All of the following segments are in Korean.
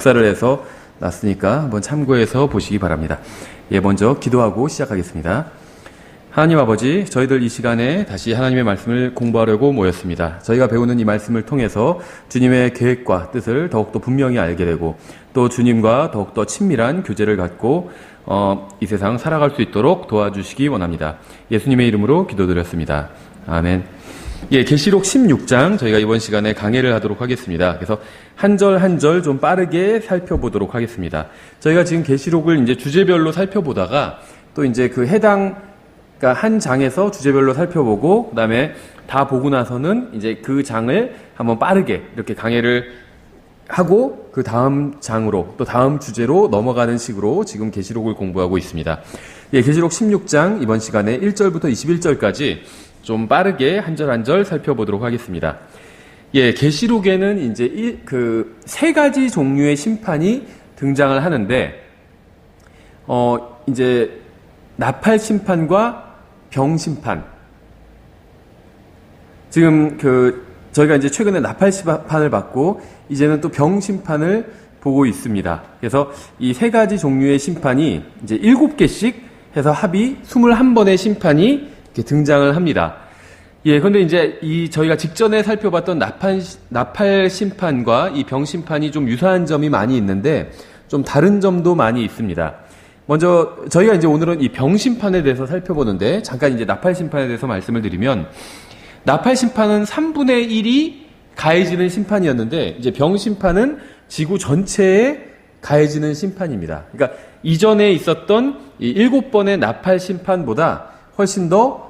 복사를 해서 놨으니까 한번 참고해서 보시기 바랍니다. 예, 먼저 기도하고 시작하겠습니다. 하나님 아버지, 저희들 이 시간에 다시 하나님의 말씀을 공부하려고 모였습니다. 저희가 배우는 이 말씀을 통해서 주님의 계획과 뜻을 더욱더 분명히 알게 되고 또 주님과 더욱더 친밀한 교제를 갖고 이 세상 살아갈 수 있도록 도와주시기 원합니다. 예수님의 이름으로 기도드렸습니다. 아멘. 예, 계시록 16장 저희가 이번 시간에 강해를 하도록 하겠습니다. 그래서 한 절 한 절 좀 빠르게 살펴보도록 하겠습니다. 저희가 지금 계시록을 이제 주제별로 살펴보다가 또 이제 그 그러니까 한 장에서 주제별로 살펴보고 그다음에 다 보고 나서는 이제 그 장을 한번 빠르게 이렇게 강해를 하고 그 다음 장으로 또 다음 주제로 넘어가는 식으로 지금 계시록을 공부하고 있습니다. 예, 계시록 16장 이번 시간에 1절부터 21절까지 좀 빠르게 한 절 한 절 살펴보도록 하겠습니다. 예, 계시록에는 이제 그 세 가지 종류의 심판이 등장을 하는데 이제 나팔 심판과 병 심판. 지금 저희가 이제 최근에 나팔 심판을 받고 이제는 또 병 심판을 보고 있습니다. 그래서 이 세 가지 종류의 심판이 이제 7개씩 해서 합이 21번의 심판이 이렇게 등장을 합니다. 예, 근데 이제 저희가 직전에 살펴봤던 나팔 심판과 이 병 심판이 좀 유사한 점이 많이 있는데 좀 다른 점도 많이 있습니다. 먼저 저희가 이제 오늘은 이 병 심판에 대해서 살펴보는데 잠깐 이제 나팔 심판에 대해서 말씀을 드리면 나팔 심판은 3분의 1이 가해지는 심판이었는데 이제 병 심판은 지구 전체에 가해지는 심판입니다. 그러니까 이전에 있었던 이 7번의 나팔 심판보다 훨씬 더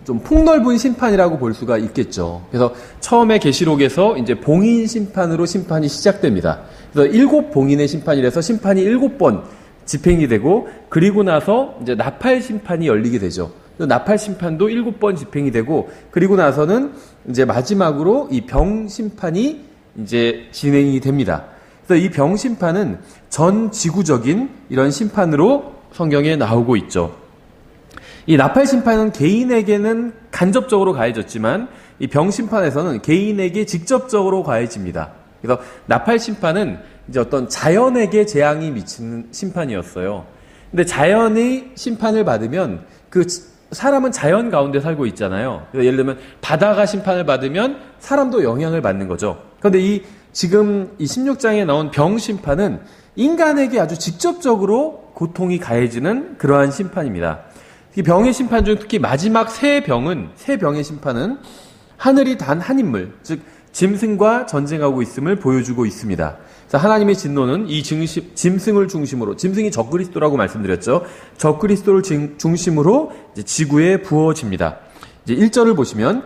좀 폭넓은 심판이라고 볼 수가 있겠죠. 그래서 처음에 계시록에서 이제 봉인 심판으로 심판이 시작됩니다. 그래서 7봉인의 심판이라서 심판이 7번 집행이 되고 그리고 나서 이제 나팔 심판이 열리게 되죠. 나팔 심판도 7번 집행이 되고 그리고 나서는 이제 마지막으로 이 병 심판이 이제 진행이 됩니다. 그래서 이 병 심판은 전 지구적인 이런 심판으로 성경에 나오고 있죠. 이 나팔 심판은 개인에게는 간접적으로 가해졌지만 이 병 심판에서는 개인에게 직접적으로 가해집니다. 그래서 나팔 심판은 이제 어떤 자연에게 재앙이 미치는 심판이었어요. 근데 자연의 심판을 받으면 그 사람은 자연 가운데 살고 있잖아요. 그래서 예를 들면 바다가 심판을 받으면 사람도 영향을 받는 거죠. 그런데 지금 이 16장에 나온 병 심판은 인간에게 아주 직접적으로 고통이 가해지는 그러한 심판입니다. 이 병의 심판 중 특히 마지막 세 병의 심판은 하늘이 단 한 인물, 즉 짐승과 전쟁하고 있음을 보여주고 있습니다. 그래서 하나님의 진노는 이 짐승을 중심으로, 짐승이 적그리스도라고 말씀드렸죠. 적그리스도를 중심으로 이제 지구에 부어집니다. 이제 1절을 보시면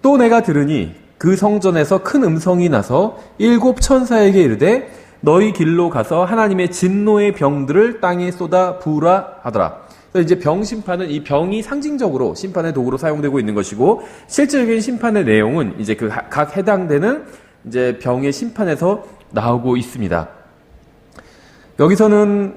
또 내가 들으니 그 성전에서 큰 음성이 나서 7 천사에게 이르되 너희 길로 가서 하나님의 진노의 병들을 땅에 쏟아 부으라 하더라. 이제 병 심판은 이 병이 상징적으로 심판의 도구로 사용되고 있는 것이고 실질적인 심판의 내용은 이제 각 해당되는 이제 병의 심판에서 나오고 있습니다. 여기서는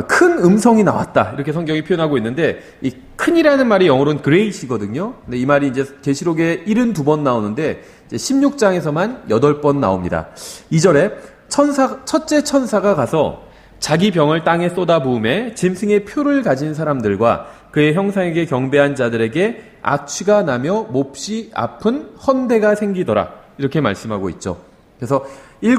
큰 음성이 나왔다 이렇게 성경이 표현하고 있는데 이 큰이라는 말이 영어로는 great이거든요. 근데 이 말이 이제 계시록에 72번 나오는데 이제 16장에서만 8번 나옵니다. 2절에 첫째 천사가 가서 자기 병을 땅에 쏟아부음에 짐승의 표를 가진 사람들과 그의 형상에게 경배한 자들에게 악취가 나며 몹시 아픈 헌대가 생기더라 이렇게 말씀하고 있죠. 그래서 7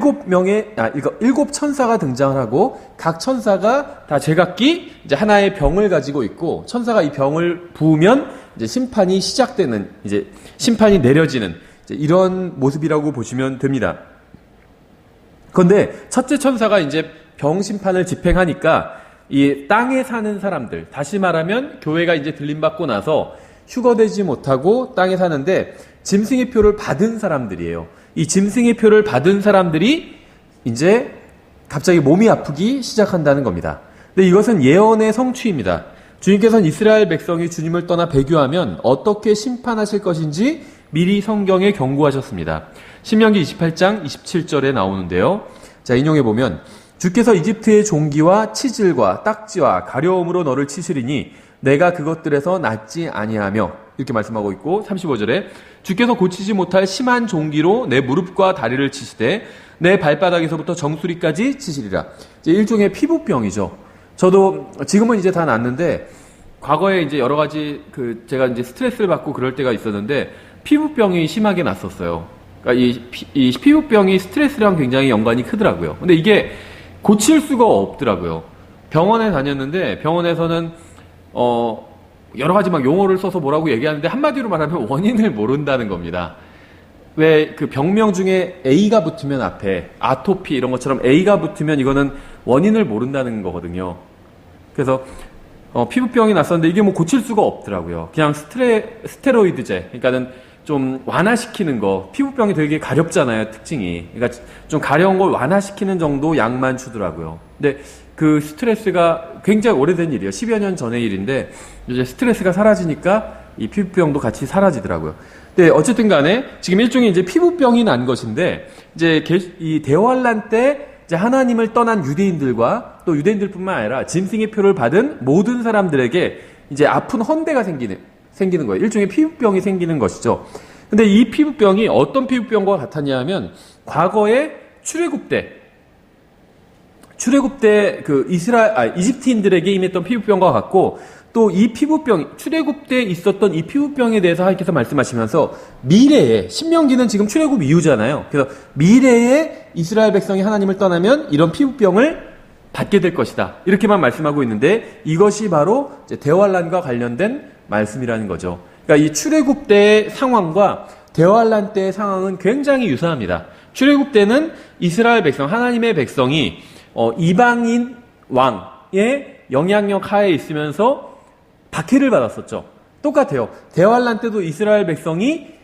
천사가 등장을 하고 각 천사가 다 제각기 이제 하나의 병을 가지고 있고 천사가 이 병을 부으면 이제 심판이 시작되는 이제 심판이 내려지는 이제 이런 모습이라고 보시면 됩니다. 그런데 첫째 천사가 이제 병 심판을 집행하니까 이 땅에 사는 사람들, 다시 말하면 교회가 이제 들림받고 나서 휴거되지 못하고 땅에 사는데 짐승의 표를 받은 사람들이에요. 이 짐승의 표를 받은 사람들이 이제 갑자기 몸이 아프기 시작한다는 겁니다. 근데 이것은 예언의 성취입니다. 주님께서는 이스라엘 백성이 주님을 떠나 배교하면 어떻게 심판하실 것인지 미리 성경에 경고하셨습니다. 신명기 28장 27절에 나오는데요. 자, 인용해보면 주께서 이집트의 종기와 치질과 딱지와 가려움으로 너를 치시리니 내가 그것들에서 낫지 아니하며 이렇게 말씀하고 있고 35절에 주께서 고치지 못할 심한 종기로 내 무릎과 다리를 치시되 내 발바닥에서부터 정수리까지 치시리라. 이제 일종의 피부병이죠. 저도 지금은 이제 다 낫는데 과거에 이제 여러 가지 제가 이제 스트레스를 받고 그럴 때가 있었는데 피부병이 심하게 났었어요. 그러니까 이 피부병이 스트레스랑 굉장히 연관이 크더라고요. 근데 이게 고칠 수가 없더라고요. 병원에 다녔는데 병원에서는 여러 가지 막 용어를 써서 뭐라고 얘기하는데 한마디로 말하면 원인을 모른다는 겁니다. 왜 그 병명 중에 A가 붙으면 앞에 아토피 이런 것처럼 A가 붙으면 이거는 원인을 모른다는 거거든요. 그래서 피부병이 났었는데 이게 뭐 고칠 수가 없더라고요. 그냥 스테로이드제, 그러니까는 좀 완화시키는 거, 피부병이 되게 가렵잖아요, 특징이. 그러니까 좀 가려운 걸 완화시키는 정도 약만 주더라고요. 근데 그 스트레스가 굉장히 오래된 일이에요. 10여 년 전의 일인데 이제 스트레스가 사라지니까 이 피부병도 같이 사라지더라고요. 근데 어쨌든 간에 지금 일종의 이제 피부병이 난 것인데 이제 이 대환란 때 이제 하나님을 떠난 유대인들과 또 유대인들뿐만 아니라 짐승의 표를 받은 모든 사람들에게 이제 아픈 헌대가 생기는 거예요. 일종의 피부병이 생기는 것이죠. 근데 이 피부병이 어떤 피부병과 같았냐 하면 과거에 출애굽 때 그 이집트인들에게 임했던 피부병과 같고 또 이 피부병, 출애굽 때 있었던 이 피부병에 대해서 하나님께서 말씀하시면서 미래에, 신명기는 지금 출애굽 이후잖아요. 그래서 미래에 이스라엘 백성이 하나님을 떠나면 이런 피부병을 받게 될 것이다. 이렇게만 말씀하고 있는데 이것이 바로 이제 대환란과 관련된 말씀이라는 거죠. 그러니까 이 출애굽 때의 상황과 대환란 때의 상황은 굉장히 유사합니다. 출애굽 때는 이스라엘 백성, 하나님의 백성이 이방인 왕의 영향력 하에 있으면서 박해를 받았었죠. 똑같아요. 대환란 때도 이스라엘 백성이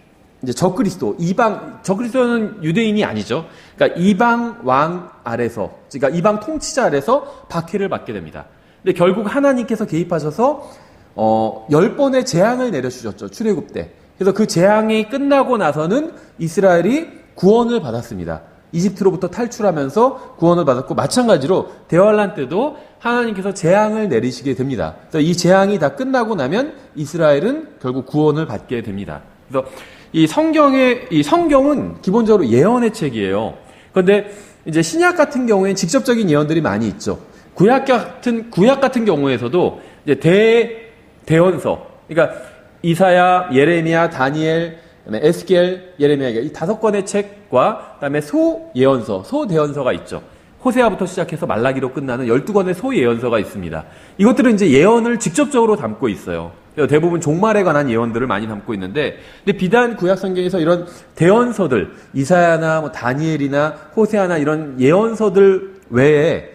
이제 적그리스도는 유대인이 아니죠. 그러니까 이방 왕 아래서, 그러니까 이방 통치자 아래서 박해를 받게 됩니다. 근데 결국 하나님께서 개입하셔서 10번의 재앙을 내려주셨죠. 출애굽 때. 그래서 그 재앙이 끝나고 나서는 이스라엘이 구원을 받았습니다. 이집트로부터 탈출하면서 구원을 받았고 마찬가지로 대환란 때도 하나님께서 재앙을 내리시게 됩니다. 그래서 이 재앙이 다 끝나고 나면 이스라엘은 결국 구원을 받게 됩니다. 그래서 이 성경은 기본적으로 예언의 책이에요. 그런데 이제 신약 같은 경우에는 직접적인 예언들이 많이 있죠. 구약 같은 경우에서도 이제 대원서, 그러니까 이사야, 예레미야, 다니엘, 그다음에 에스겔, 예레미야 이 5권의 책과 그다음에 소대언서가 있죠. 호세아부터 시작해서 말라기로 끝나는 12권의 소예언서가 있습니다. 이것들은 이제 예언을 직접적으로 담고 있어요. 대부분 종말에 관한 예언들을 많이 담고 있는데, 근데 비단 구약 성경에서 이런 대언서들, 이사야나 뭐 다니엘이나 호세아나 이런 예언서들 외에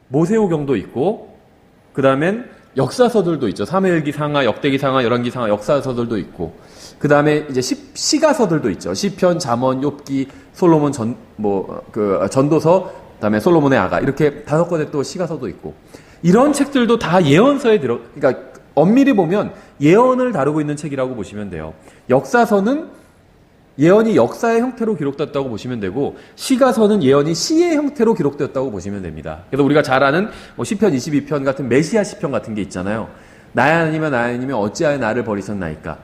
모세오경도 있고, 그 다음엔 역사서들도 있죠. 사무엘기 상하, 역대기 상하, 열왕기 상하 역사서들도 있고, 그 다음에 이제 시가서들도 있죠. 시편, 잠언, 욥기, 솔로몬 전도서, 그 다음에 솔로몬의 아가 이렇게 5권의 또 시가서도 있고, 이런 책들도 다 예언서에 그러니까 엄밀히 보면 예언을 다루고 있는 책이라고 보시면 돼요. 역사서는 예언이 역사의 형태로 기록됐다고 보시면 되고, 시가서는 예언이 시의 형태로 기록되었다고 보시면 됩니다. 그래서 우리가 잘 아는 시편 22편 같은 메시아 시편 같은 게 있잖아요. 나의 하나님이 어찌하여 나를 버리셨나이까.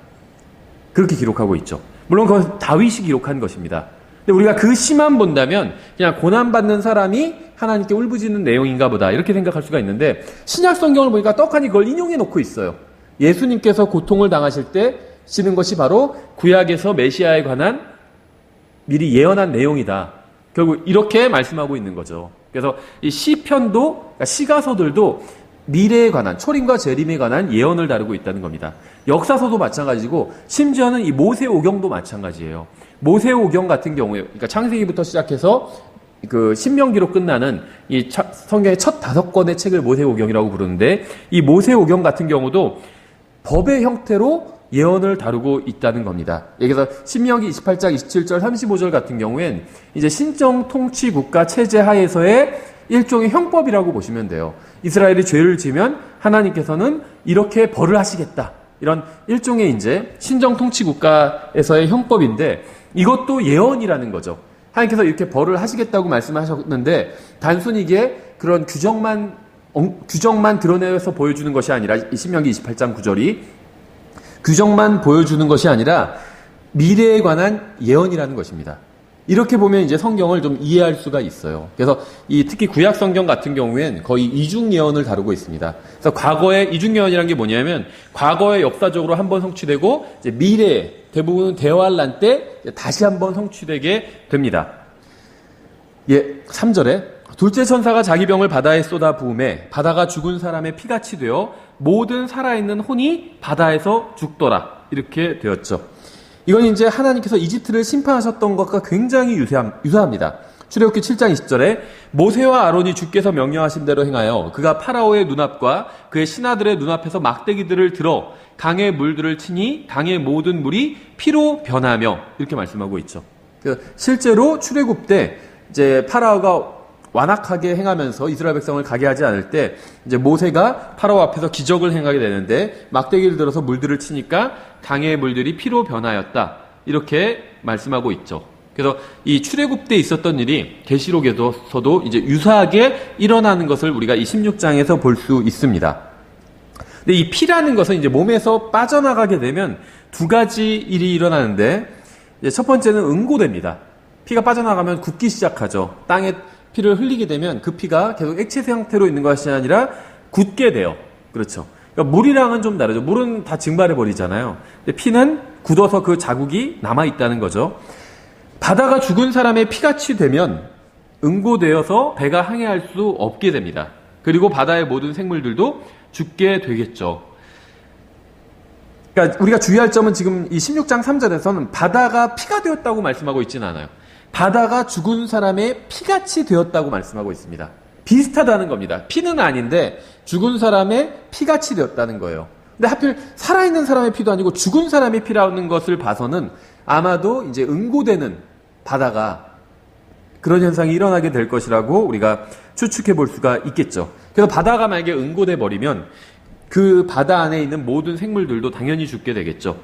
그렇게 기록하고 있죠. 물론 그건 다윗이 기록한 것입니다. 근데 우리가 그 시만 본다면 그냥 고난받는 사람이 하나님께 울부짖는 내용인가 보다 이렇게 생각할 수가 있는데, 신약 성경을 보니까 떡하니 그걸 인용해 놓고 있어요. 예수님께서 고통을 당하실 때 시는 것이 바로 구약에서 메시아에 관한 미리 예언한 내용이다. 결국 이렇게 말씀하고 있는 거죠. 그래서 이 시편도, 그러니까 시가서들도 미래에 관한, 초림과 재림에 관한 예언을 다루고 있다는 겁니다. 역사서도 마찬가지고 심지어는 이 모세오경도 마찬가지예요. 모세오경 같은 경우에, 그러니까 창세기부터 시작해서 그 신명기로 끝나는 이 성경의 첫 5권의 책을 모세오경이라고 부르는데, 이 모세오경 같은 경우도 법의 형태로 예언을 다루고 있다는 겁니다. 여기서 신명기 28장 27절 35절 같은 경우엔 이제 신정 통치 국가 체제 하에서의 일종의 형법이라고 보시면 돼요. 이스라엘이 죄를 지면 하나님께서는 이렇게 벌을 하시겠다. 이런 일종의 이제 신정 통치 국가에서의 형법인데, 이것도 예언이라는 거죠. 하나님께서 이렇게 벌을 하시겠다고 말씀하셨는데, 단순히 이게 그런 규정만 드러내서 보여주는 것이 아니라, 이 신명기 28장 9절이 규정만 보여주는 것이 아니라 미래에 관한 예언이라는 것입니다. 이렇게 보면 이제 성경을 좀 이해할 수가 있어요. 그래서 특히 구약 성경 같은 경우엔 거의 이중 예언을 다루고 있습니다. 그래서 과거에 이중 예언이라는 게 뭐냐면 과거에 역사적으로 한번 성취되고 이제 미래에 대부분은 대환란 때 다시 한번 성취되게 됩니다. 3절에 둘째 천사가 자기 병을 바다에 쏟아 부음에 바다가 죽은 사람의 피같이 되어 모든 살아있는 혼이 바다에서 죽더라. 이렇게 되었죠. 이건 이제 하나님께서 이집트를 심판하셨던 것과 굉장히 유사합니다. 출애굽기 7장 20절에 모세와 아론이 주께서 명령하신 대로 행하여 그가 파라오의 눈앞과 그의 신하들의 눈앞에서 막대기들을 들어 강의 물들을 치니 강의 모든 물이 피로 변하며 이렇게 말씀하고 있죠. 실제로 출애굽 때 이제 파라오가 완악하게 행하면서 이스라엘 백성을 가게 하지 않을 때 이제 모세가 파라오 앞에서 기적을 행하게 되는데 막대기를 들어서 물들을 치니까 강의 물들이 피로 변하였다. 이렇게 말씀하고 있죠. 그래서 이 출애굽 때 있었던 일이 계시록에서도 이제 유사하게 일어나는 것을 우리가 이 16장에서 볼 수 있습니다. 근데 이 피라는 것은 이제 몸에서 빠져나가게 되면 두 가지 일이 일어나는데 첫 번째는 응고됩니다. 피가 빠져나가면 굳기 시작하죠. 땅에 피를 흘리게 되면 그 피가 계속 액체 상태로 있는 것이 아니라 굳게 돼요. 그렇죠. 그러니까 물이랑은 좀 다르죠. 물은 다 증발해 버리잖아요. 근데 피는 굳어서 그 자국이 남아 있다는 거죠. 바다가 죽은 사람의 피같이 되면 응고되어서 배가 항해할 수 없게 됩니다. 그리고 바다의 모든 생물들도 죽게 되겠죠. 그러니까 우리가 주의할 점은 지금 이 16장 3절에서는 바다가 피가 되었다고 말씀하고 있지는 않아요. 바다가 죽은 사람의 피같이 되었다고 말씀하고 있습니다. 비슷하다는 겁니다. 피는 아닌데 죽은 사람의 피같이 되었다는 거예요. 근데 하필 살아있는 사람의 피도 아니고 죽은 사람의 피라는 것을 봐서는 아마도 이제 응고되는 바다가 그런 현상이 일어나게 될 것이라고 우리가 추측해 볼 수가 있겠죠. 그래서 바다가 만약에 응고돼 버리면 그 바다 안에 있는 모든 생물들도 당연히 죽게 되겠죠.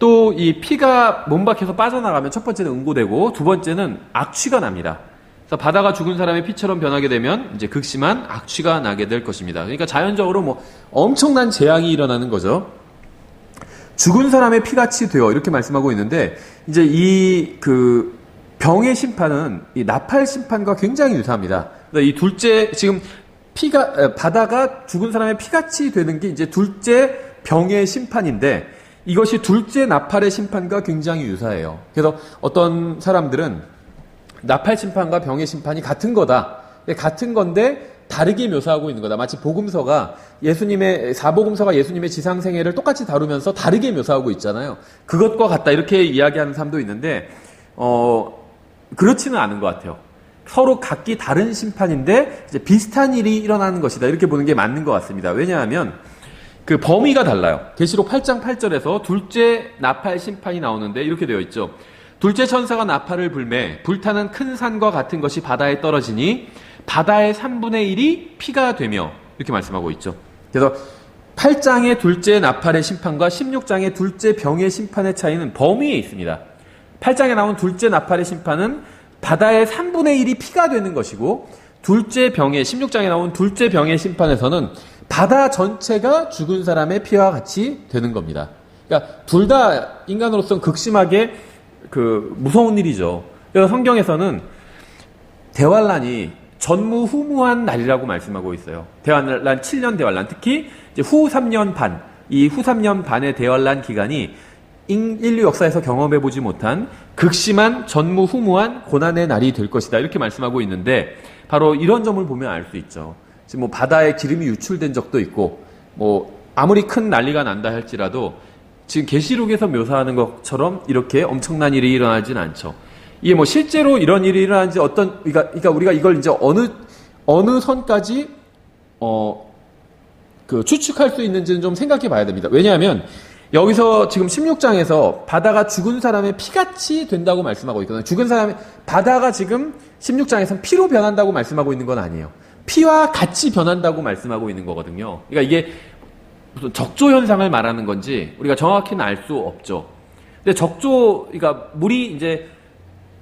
또 이 피가 몸 밖에서 빠져나가면 첫 번째는 응고되고 두 번째는 악취가 납니다. 그래서 바다가 죽은 사람의 피처럼 변하게 되면 이제 극심한 악취가 나게 될 것입니다. 그러니까 자연적으로 뭐 엄청난 재앙이 일어나는 거죠. 죽은 사람의 피같이 되어 이렇게 말씀하고 있는데 이제 이 그 병의 심판은 이 나팔 심판과 굉장히 유사합니다. 이 둘째 지금 바다가 죽은 사람의 피같이 되는 게 이제 둘째 병의 심판인데 이것이 둘째 나팔의 심판과 굉장히 유사해요. 그래서 어떤 사람들은 나팔 심판과 병의 심판이 같은 거다. 같은 건데 다르게 묘사하고 있는 거다. 마치 복음서가 사복음서가 예수님의 지상생애를 똑같이 다루면서 다르게 묘사하고 있잖아요. 그것과 같다. 이렇게 이야기하는 사람도 있는데, 그렇지는 않은 것 같아요. 서로 각기 다른 심판인데 이제 비슷한 일이 일어나는 것이다. 이렇게 보는 게 맞는 것 같습니다. 왜냐하면 그 범위가 달라요. 계시록 8장 8절에서 둘째 나팔 심판이 나오는데 이렇게 되어 있죠. 둘째 천사가 나팔을 불매 불타는 큰 산과 같은 것이 바다에 떨어지니 바다의 3분의 1이 피가 되며 이렇게 말씀하고 있죠. 그래서 8장의 둘째 나팔의 심판과 16장의 둘째 병의 심판의 차이는 범위에 있습니다. 8장에 나온 둘째 나팔의 심판은 바다의 3분의 1이 피가 되는 것이고 둘째 병의 16장에 나온 둘째 병의 심판에서는 바다 전체가 죽은 사람의 피와 같이 되는 겁니다. 그러니까 둘 다 인간으로서는 극심하게 무서운 일이죠. 그래서 성경에서는 대환란이 전무후무한 날이라고 말씀하고 있어요. 대환란 7년 대환란, 특히 이제 후 3년 반, 이 후 3년 반의 대환란 기간이 인류 역사에서 경험해보지 못한 극심한 전무후무한 고난의 날이 될 것이다. 이렇게 말씀하고 있는데 바로 이런 점을 보면 알 수 있죠. 지금 뭐 바다에 기름이 유출된 적도 있고 뭐 아무리 큰 난리가 난다 할지라도 지금 계시록에서 묘사하는 것처럼 이렇게 엄청난 일이 일어나진 않죠. 이게 뭐 실제로 이런 일이 일어나는지 그러니까 우리가 이걸 이제 어느 선까지 추측할 수 있는지는 좀 생각해 봐야 됩니다. 왜냐하면 여기서 지금 16장에서 바다가 죽은 사람의 피같이 된다고 말씀하고 있거든요. 바다가 지금 16장에서는 피로 변한다고 말씀하고 있는 건 아니에요. 피와 같이 변한다고 말씀하고 있는 거거든요. 그러니까 이게 무슨 적조 현상을 말하는 건지 우리가 정확히는 알 수 없죠. 근데 그러니까 물이 이제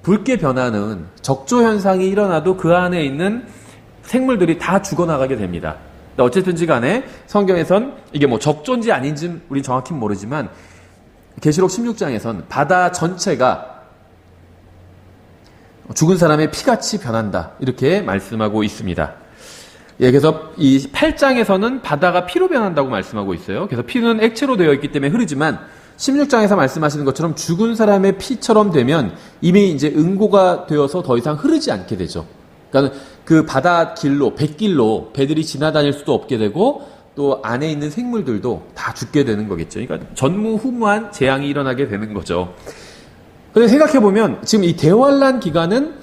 붉게 변하는 적조 현상이 일어나도 그 안에 있는 생물들이 다 죽어나가게 됩니다. 어쨌든지 간에 성경에선 이게 뭐 적조인지 아닌지는 우리 정확히는 모르지만 계시록 16장에선 바다 전체가 죽은 사람의 피같이 변한다. 이렇게 말씀하고 있습니다. 예, 그래서 이 8장에서는 바다가 피로 변한다고 말씀하고 있어요. 그래서 피는 액체로 되어 있기 때문에 흐르지만 16장에서 말씀하시는 것처럼 죽은 사람의 피처럼 되면 이미 이제 응고가 되어서 더 이상 흐르지 않게 되죠. 그러니까 그 바다 길로, 뱃길로 배들이 지나다닐 수도 없게 되고 또 안에 있는 생물들도 다 죽게 되는 거겠죠. 그러니까 전무후무한 재앙이 일어나게 되는 거죠. 근데 생각해보면 지금 이 대환란 기간은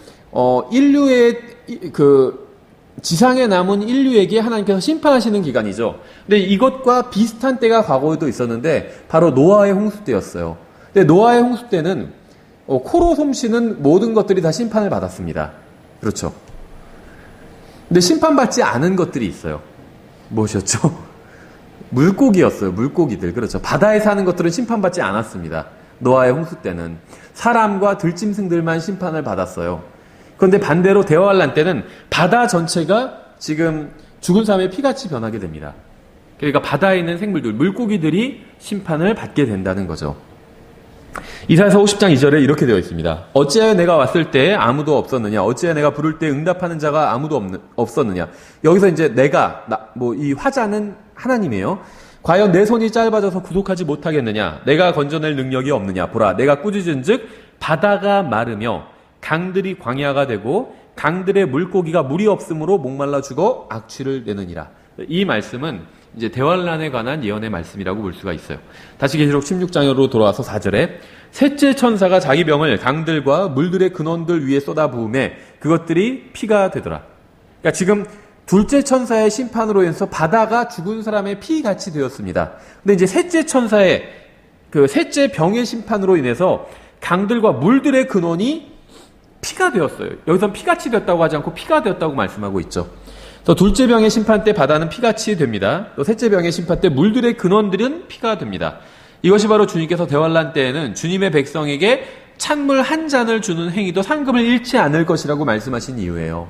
인류의 지상에 남은 인류에게 하나님께서 심판하시는 기간이죠. 근데 이것과 비슷한 때가 과거에도 있었는데 바로 노아의 홍수 때였어요. 근데 노아의 홍수 때는 코로 솜씨는 모든 것들이 다 심판을 받았습니다. 그렇죠. 근데 심판받지 않은 것들이 있어요. 무엇이었죠? 물고기였어요. 물고기들. 그렇죠. 바다에 사는 것들은 심판받지 않았습니다. 노아의 홍수 때는 사람과 들짐승들만 심판을 받았어요. 그런데 반대로 대환란 때는 바다 전체가 지금 죽은 사람의 피같이 변하게 됩니다. 그러니까 바다에 있는 생물들, 물고기들이 심판을 받게 된다는 거죠. 이사야서 50장 2절에 이렇게 되어 있습니다. 어찌하여 내가 왔을 때 아무도 없었느냐? 어찌하여 내가 부를 때 응답하는 자가 아무도 없었느냐? 여기서 이제 이 화자는 하나님이에요. 과연 내 손이 짧아져서 구속하지 못하겠느냐? 내가 건져낼 능력이 없느냐? 보라, 내가 꾸짖은 즉 바다가 마르며 강들이 광야가 되고 강들의 물고기가 물이 없으므로 목말라 죽어 악취를 내느니라. 이 말씀은 이제 대환란에 관한 예언의 말씀이라고 볼 수가 있어요. 다시 계시록 16장으로 돌아와서 4절에 셋째 천사가 자기 병을 강들과 물들의 근원들 위에 쏟아부음에 그것들이 피가 되더라. 그러니까 지금 둘째 천사의 심판으로 인해서 바다가 죽은 사람의 피같이 되었습니다. 근데 이제 셋째 천사의 그 셋째 병의 심판으로 인해서 강들과 물들의 근원이 피가 되었어요. 여기서 피같이 되었다고 하지 않고 피가 되었다고 말씀하고 있죠. 또 둘째 병의 심판 때 바다는 피같이 됩니다. 또 셋째 병의 심판 때 물들의 근원들은 피가 됩니다. 이것이 바로 주님께서 대환란 때에는 주님의 백성에게 찬물 한 잔을 주는 행위도 상급을 잃지 않을 것이라고 말씀하신 이유예요.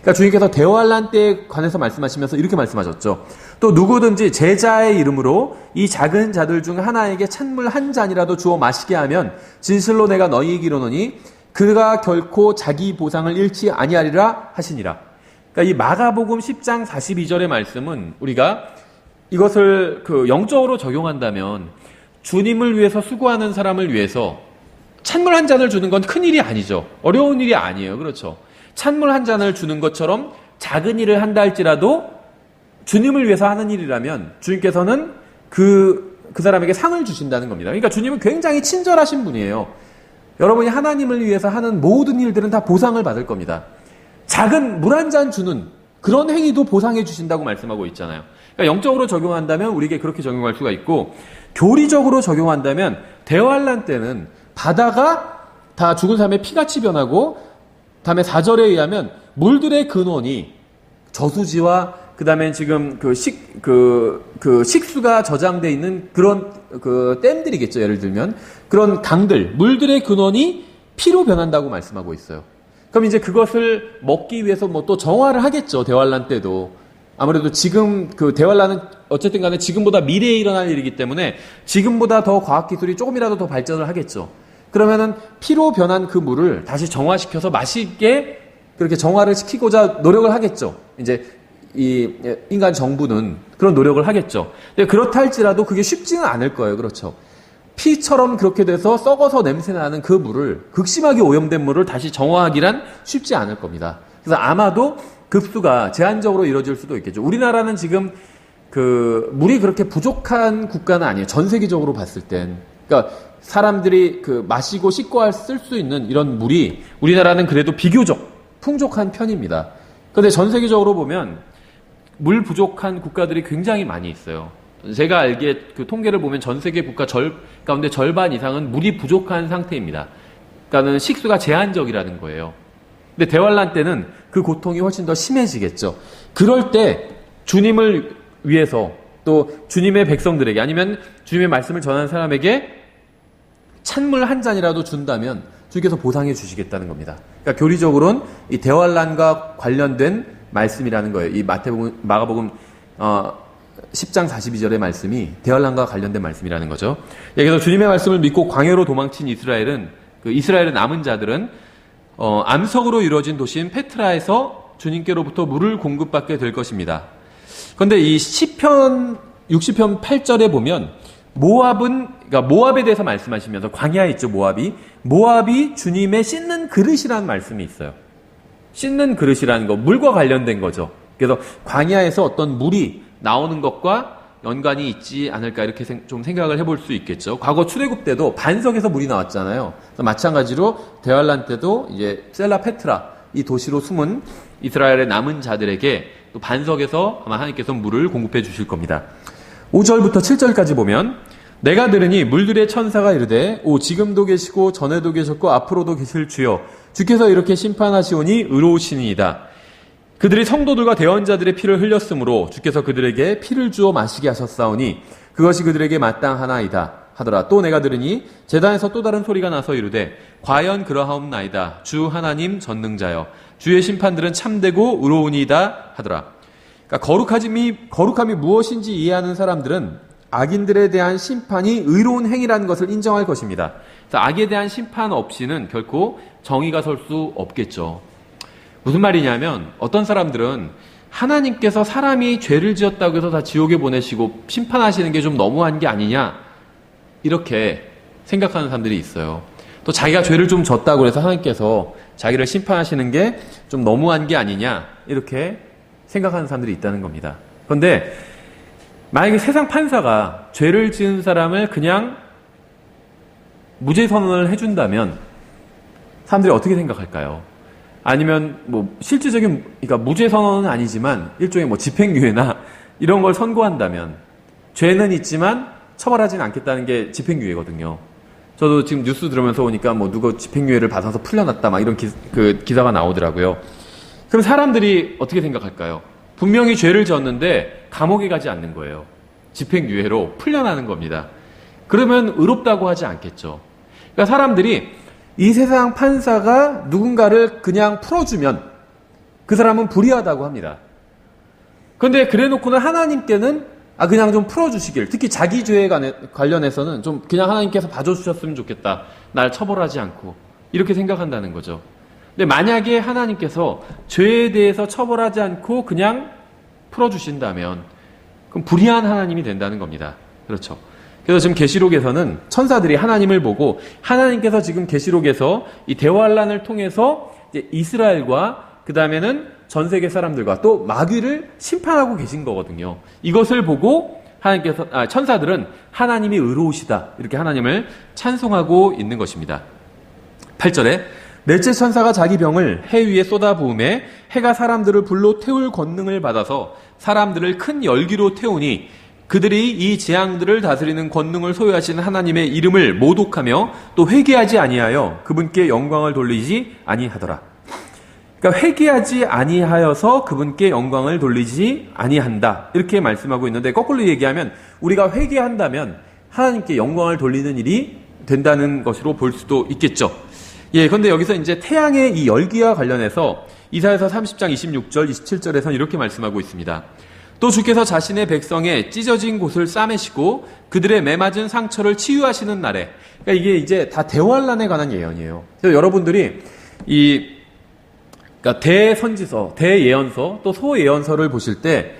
그러니까 주님께서 대환란 때에 관해서 말씀하시면서 이렇게 말씀하셨죠. 또 누구든지 제자의 이름으로 이 작은 자들 중 하나에게 찬물 한 잔이라도 주어 마시게 하면 진실로 내가 너희에게 이르노니 그가 결코 자기 보상을 잃지 아니하리라 하시니라. 그러니까 이 마가복음 10장 42절의 말씀은 우리가 이것을 영적으로 적용한다면 주님을 위해서 수고하는 사람을 위해서 찬물 한 잔을 주는 건 큰 일이 아니죠. 어려운 일이 아니에요. 그렇죠. 찬물 한 잔을 주는 것처럼 작은 일을 한다 할지라도 주님을 위해서 하는 일이라면 주님께서는 그 사람에게 상을 주신다는 겁니다. 그러니까 주님은 굉장히 친절하신 분이에요. 여러분이 하나님을 위해서 하는 모든 일들은 다 보상을 받을 겁니다. 작은 물 한 잔 주는 그런 행위도 보상해 주신다고 말씀하고 있잖아요. 그러니까 영적으로 적용한다면 우리에게 그렇게 적용할 수가 있고 교리적으로 적용한다면 대환란 때는 바다가 다 죽은 사람의 피같이 변하고 다음에 4절에 의하면 물들의 근원이 저수지와 그 다음에 지금 식수가 저장되어 있는 그런 댐들이겠죠. 예를 들면 그런 강들, 물들의 근원이 피로 변한다고 말씀하고 있어요. 그럼 이제 그것을 먹기 위해서 또 정화를 하겠죠. 대환란 때도. 아무래도 지금 대환란은 어쨌든 간에 지금보다 미래에 일어날 일이기 때문에 지금보다 더 과학기술이 조금이라도 더 발전을 하겠죠. 그러면은 피로 변한 그 물을 다시 정화시켜서 맛있게 그렇게 정화를 시키고자 노력을 하겠죠. 이제 이 인간 정부는 그런 노력을 하겠죠. 근데 그렇다 할지라도 그게 쉽지는 않을 거예요. 그렇죠. 피처럼 그렇게 돼서 썩어서 냄새나는 그 물을, 극심하게 오염된 물을 다시 정화하기란 쉽지 않을 겁니다. 그래서 아마도 급수가 제한적으로 이루어질 수도 있겠죠. 우리나라는 지금 물이 그렇게 부족한 국가는 아니에요. 전 세계적으로 봤을 땐. 그러니까 사람들이 마시고 씻고 쓸 수 있는 이런 물이 우리나라는 그래도 비교적 풍족한 편입니다. 그런데 전 세계적으로 보면 물 부족한 국가들이 굉장히 많이 있어요. 제가 알기에 통계를 보면 전 세계 국가 가운데 절반 이상은 물이 부족한 상태입니다. 그러니까는 식수가 제한적이라는 거예요. 근데 대환란 때는 그 고통이 훨씬 더 심해지겠죠. 그럴 때 주님을 위해서 또 주님의 백성들에게 아니면 주님의 말씀을 전하는 사람에게 찬물 한 잔이라도 준다면 주께서 보상해 주시겠다는 겁니다. 그러니까 교리적으로는 이 대환란과 관련된 말씀이라는 거예요. 이 마가복음 10장 42절의 말씀이 대환란과 관련된 말씀이라는 거죠. 예, 그래서 주님의 말씀을 믿고 광야로 도망친 이스라엘은 그 이스라엘의 남은 자들은 암석으로 이루어진 도시인 페트라에서 주님께로부터 물을 공급받게 될 것입니다. 그런데 이 시편 60편 8절에 보면 그러니까 모압에 대해서 말씀하시면서 광야에 있죠, 모압이 주님의 씻는 그릇이라는 말씀이 있어요. 씻는 그릇이라는 거, 물과 관련된 거죠. 그래서 광야에서 어떤 물이 나오는 것과 연관이 있지 않을까 이렇게 좀 생각을 해볼 수 있겠죠. 과거 출애굽 때도 반석에서 물이 나왔잖아요. 그래서 마찬가지로 대환란 때도 이제 셀라 페트라 이 도시로 숨은 이스라엘의 남은 자들에게 또 반석에서 아마 하나님께서 물을 공급해 주실 겁니다. 5절부터 7절까지 보면 내가 들으니 물들의 천사가 이르되 오 지금도 계시고 전에도 계셨고 앞으로도 계실 주여 주께서 이렇게 심판하시오니 의로우시니이다. 그들이 성도들과 대언자들의 피를 흘렸으므로 주께서 그들에게 피를 주어 마시게 하셨사오니 그것이 그들에게 마땅하나이다 하더라. 또 내가 들으니 제단에서 또 다른 소리가 나서 이르되 과연 그러하옵나이다. 주 하나님 전능자여 주의 심판들은 참되고 의로우니이다 하더라. 그러니까 거룩함이 무엇인지 이해하는 사람들은 악인들에 대한 심판이 의로운 행위라는 것을 인정할 것입니다. 그래서 악에 대한 심판 없이는 결코 정의가 설 수 없겠죠. 무슨 말이냐면 어떤 사람들은 하나님께서 사람이 죄를 지었다고 해서 다 지옥에 보내시고 심판하시는 게 좀 너무한 게 아니냐 이렇게 생각하는 사람들이 있어요. 또 자기가 죄를 좀 졌다고 해서 하나님께서 자기를 심판하시는 게 좀 너무한 게 아니냐 이렇게 생각하는 사람들이 있다는 겁니다. 그런데 만약에 세상 판사가 죄를 지은 사람을 그냥 무죄 선언을 해준다면 사람들이 어떻게 생각할까요? 아니면 뭐 실질적인 그러니까 무죄 선언은 아니지만 일종의 뭐 집행유예나 이런 걸 선고한다면 죄는 있지만 처벌하지는 않겠다는 게 집행유예거든요. 저도 지금 뉴스 들으면서 오니까 뭐 누가 집행유예를 받아서 풀려났다 막 이런 기사가 나오더라고요. 그럼 사람들이 어떻게 생각할까요? 분명히 죄를 지었는데 감옥에 가지 않는 거예요. 집행유예로 풀려나는 겁니다. 그러면 의롭다고 하지 않겠죠. 그러니까 사람들이 이 세상 판사가 누군가를 그냥 풀어주면 그 사람은 불의하다고 합니다. 그런데 그래놓고는 하나님께는 그냥 좀 풀어주시길, 특히 자기 죄에 관련해서는 좀 그냥 하나님께서 봐주셨으면 좋겠다. 날 처벌하지 않고 이렇게 생각한다는 거죠. 근데 만약에 하나님께서 죄에 대해서 처벌하지 않고 그냥 풀어주신다면 그럼 불의한 하나님이 된다는 겁니다. 그렇죠. 그래서 지금 계시록에서는 천사들이 하나님을 보고 하나님께서 지금 계시록에서 이 대환란을 통해서 이제 이스라엘과 그 다음에는 전 세계 사람들과 또 마귀를 심판하고 계신 거거든요. 이것을 보고 천사들은 하나님이 의로우시다 이렇게 하나님을 찬송하고 있는 것입니다. 8절에 넷째 천사가 자기 병을 해 위에 쏟아부음에 해가 사람들을 불로 태울 권능을 받아서 사람들을 큰 열기로 태우니 그들이 이 재앙들을 다스리는 권능을 소유하시는 하나님의 이름을 모독하며 또 회개하지 아니하여 그분께 영광을 돌리지 아니하더라. 그러니까 회개하지 아니하여서 그분께 영광을 돌리지 아니한다 이렇게 말씀하고 있는데 거꾸로 얘기하면 우리가 회개한다면 하나님께 영광을 돌리는 일이 된다는 것으로 볼 수도 있겠죠. 예, 그런데 여기서 이제 태양의 이 열기와 관련해서 이사야서 30장 26절 27절에서는 이렇게 말씀하고 있습니다. 또 주께서 자신의 백성의 찢어진 곳을 싸매시고 그들의 매맞은 상처를 치유하시는 날에, 그러니까 이게 이제 다 대환란에 관한 예언이에요. 그래서 여러분들이 그러니까 대선지서, 대예언서, 또 소예언서를 보실 때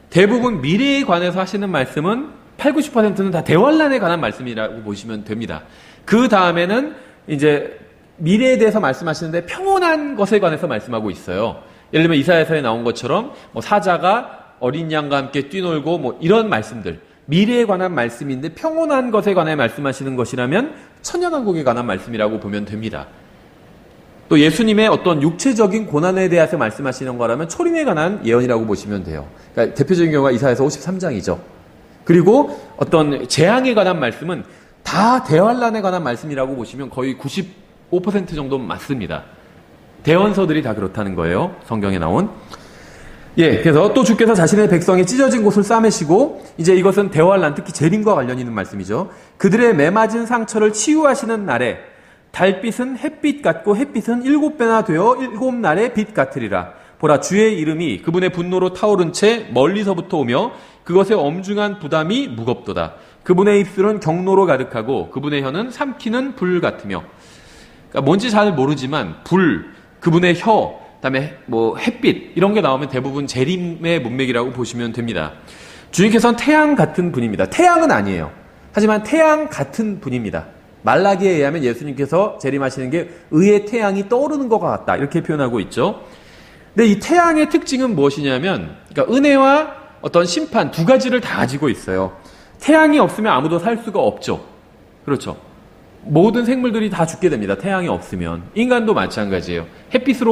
대부분 미래에 관해서 하시는 말씀은 8, 90%는 다 대환란에 관한 말씀이라고 보시면 됩니다. 그 다음에는 이제 미래에 대해서 말씀하시는데 평온한 것에 관해서 말씀하고 있어요. 예를 들면 이사야서에 나온 것처럼 뭐 사자가 어린 양과 함께 뛰놀고 뭐 이런 말씀들, 미래에 관한 말씀인데 평온한 것에 관해 말씀하시는 것이라면 천년왕국에 관한 말씀이라고 보면 됩니다. 또 예수님의 어떤 육체적인 고난에 대해서 말씀하시는 거라면 초림에 관한 예언이라고 보시면 돼요. 그러니까 대표적인 경우가 이사야서 53장이죠. 그리고 어떤 재앙에 관한 말씀은 다 대환란에 관한 말씀이라고 보시면 거의 95% 정도 맞습니다. 대언서들이 다 그렇다는 거예요. 성경에 나온. 예, 그래서 또 주께서 자신의 백성의 찢어진 곳을 싸매시고, 이제 이것은 대환란, 특히 재림과 관련 있는 말씀이죠. 그들의 매맞은 상처를 치유하시는 날에 달빛은 햇빛 같고 햇빛은 7배나 되어 7날의 빛 같으리라. 보라 주의 이름이 그분의 분노로 타오른 채 멀리서부터 오며 그것의 엄중한 부담이 무겁도다. 그분의 입술은 경로로 가득하고 그분의 혀는 삼키는 불 같으며. 그러니까 뭔지 잘 모르지만 불, 그분의 혀, 그다음에 뭐 햇빛 이런 게 나오면 대부분 재림의 문맥이라고 보시면 됩니다. 주님께서는 태양 같은 분입니다. 태양은 아니에요. 하지만 태양 같은 분입니다. 말라기에 의하면 예수님께서 재림하시는 게 의의 태양이 떠오르는 것 같다 이렇게 표현하고 있죠. 근데 이 태양의 특징은 무엇이냐면 그러니까 은혜와 어떤 심판 두 가지를 다 가지고 있어요. 태양이 없으면 아무도 살 수가 없죠. 그렇죠. 모든 생물들이 다 죽게 됩니다. 태양이 없으면. 인간도 마찬가지예요. 햇빛을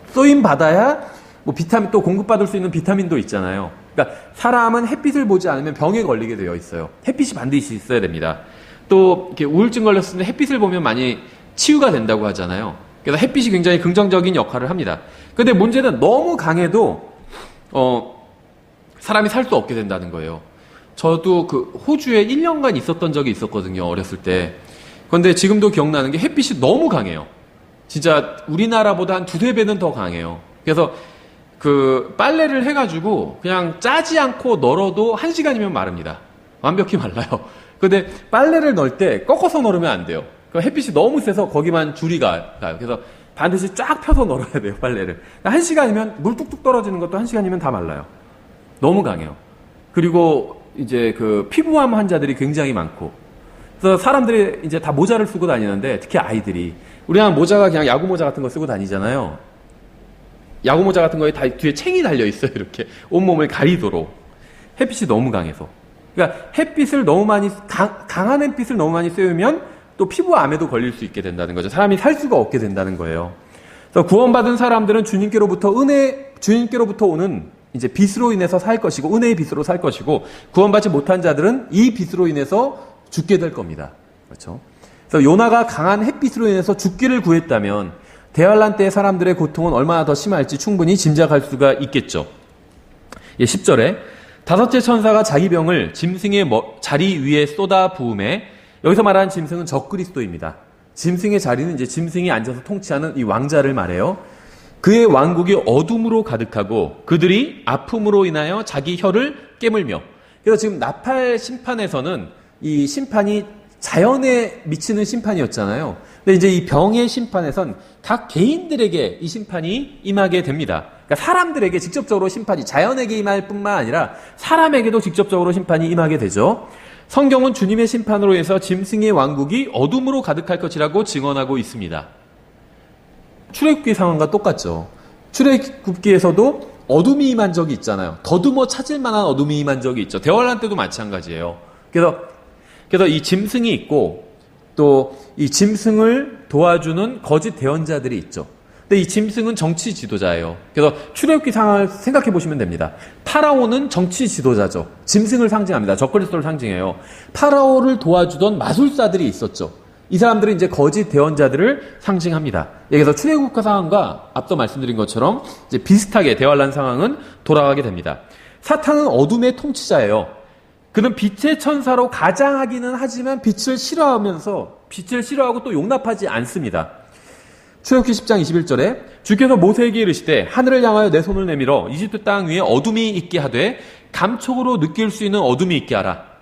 쏘임 받아야 뭐 비타민 또 공급받을 수 있는 비타민도 있잖아요. 그러니까 사람은 햇빛을 보지 않으면 병에 걸리게 되어 있어요. 햇빛이 반드시 있어야 됩니다. 또 이렇게 우울증 걸렸을 때 햇빛을 보면 많이 치유가 된다고 하잖아요. 그래서 햇빛이 굉장히 긍정적인 역할을 합니다. 근데 문제는 너무 강해도 사람이 살 수 없게 된다는 거예요. 저도 그 호주에 1년간 있었던 적이 있었거든요. 어렸을 때. 그런데 지금도 기억나는 게 햇빛이 너무 강해요. 진짜 우리나라보다 한 두세 배는 더 강해요. 그래서 그 빨래를 해가지고 그냥 짜지 않고 널어도 1시간이면 마릅니다. 완벽히 말라요. 근데 빨래를 넣을 때 꺾어서 널으면 안 돼요. 햇빛이 너무 세서 거기만 줄이 가요. 그래서 반드시 쫙 펴서 널어야 돼요, 빨래를. 1시간이면 물 뚝뚝 떨어지는 것도 1시간이면 다 말라요. 너무 강해요. 그리고 이제 그 피부암 환자들이 굉장히 많고. 그래서 사람들이 이제 다 모자를 쓰고 다니는데 특히 아이들이 우리나라 모자가 그냥 야구 모자 같은 거 쓰고 다니잖아요. 야구 모자 같은 거에 다 뒤에 챙이 달려 있어요. 이렇게 온몸을 가리도록. 햇빛이 너무 강해서. 그러니까 햇빛을 너무 많이 강한 햇빛을 너무 많이 쐬우면 또 피부암에도 걸릴 수 있게 된다는 거죠. 사람이 살 수가 없게 된다는 거예요. 그래서 구원받은 사람들은 주님께로부터 오는 이제 빛으로 인해서 살 것이고 은혜의 빛으로 살 것이고 구원받지 못한 자들은 이 빛으로 인해서 죽게 될 겁니다. 그렇죠? 그래서 요나가 강한 햇빛으로 인해서 죽기를 구했다면 대환란 때의 사람들의 고통은 얼마나 더 심할지 충분히 짐작할 수가 있겠죠. 10절에 다섯째 천사가 자기 병을 짐승의 자리 위에 쏟아 부음에 여기서 말하는 짐승은 적그리스도입니다. 짐승의 자리는 이제 짐승이 앉아서 통치하는 이 왕자를 말해요. 그의 왕국이 어둠으로 가득하고 그들이 아픔으로 인하여 자기 혀를 깨물며. 그래서 지금 나팔 심판에서는 이 심판이 자연에 미치는 심판이었잖아요. 근데 이제 이 병의 심판에선 각 개인들에게 이 심판이 임하게 됩니다. 그러니까 사람들에게 직접적으로 심판이 자연에게 임할 뿐만 아니라 사람에게도 직접적으로 심판이 임하게 되죠. 성경은 주님의 심판으로 해서 짐승의 왕국이 어둠으로 가득할 것이라고 증언하고 있습니다. 출애굽기 상황과 똑같죠. 출애굽기에서도 어둠이 임한 적이 있잖아요. 더듬어 찾을 만한 어둠이 임한 적이 있죠. 대환란 때도 마찬가지예요. 그래서 이 짐승이 있고 또 이 짐승을 도와주는 거짓 대언자들이 있죠. 근데 이 짐승은 정치 지도자예요. 그래서 출애굽기 상황을 생각해 보시면 됩니다. 파라오는 정치 지도자죠. 짐승을 상징합니다. 적그리스도를 상징해요. 파라오를 도와주던 마술사들이 있었죠. 이 사람들은 이제 거짓 대언자들을 상징합니다. 여기서 출애굽기 상황과 앞서 말씀드린 것처럼 이제 비슷하게 대환란 상황은 돌아가게 됩니다. 사탄은 어둠의 통치자예요. 그는 빛의 천사로 가장하기는 하지만 빛을 싫어하고 또 용납하지 않습니다. 출애굽기 10장 21절에 주께서 모세에게 이르시되 하늘을 향하여 내 손을 내밀어 이집트 땅 위에 어둠이 있게 하되 감촉으로 느낄 수 있는 어둠이 있게 하라.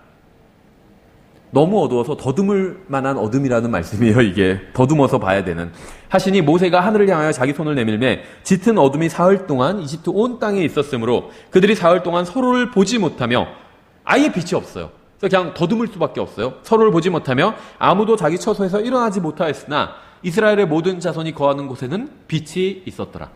너무 어두워서 더듬을 만한 어둠이라는 말씀이에요. 이게 더듬어서 봐야 되는. 하시니 모세가 하늘을 향하여 자기 손을 내밀매 짙은 어둠이 사흘 동안 이집트 온 땅에 있었으므로 그들이 사흘 동안 서로를 보지 못하며 아예 빛이 없어요. 그래서 그냥 더듬을 수밖에 없어요. 서로를 보지 못하며 아무도 자기 처소에서 일어나지 못하였으나 이스라엘의 모든 자손이 거하는 곳에는 빛이 있었더라.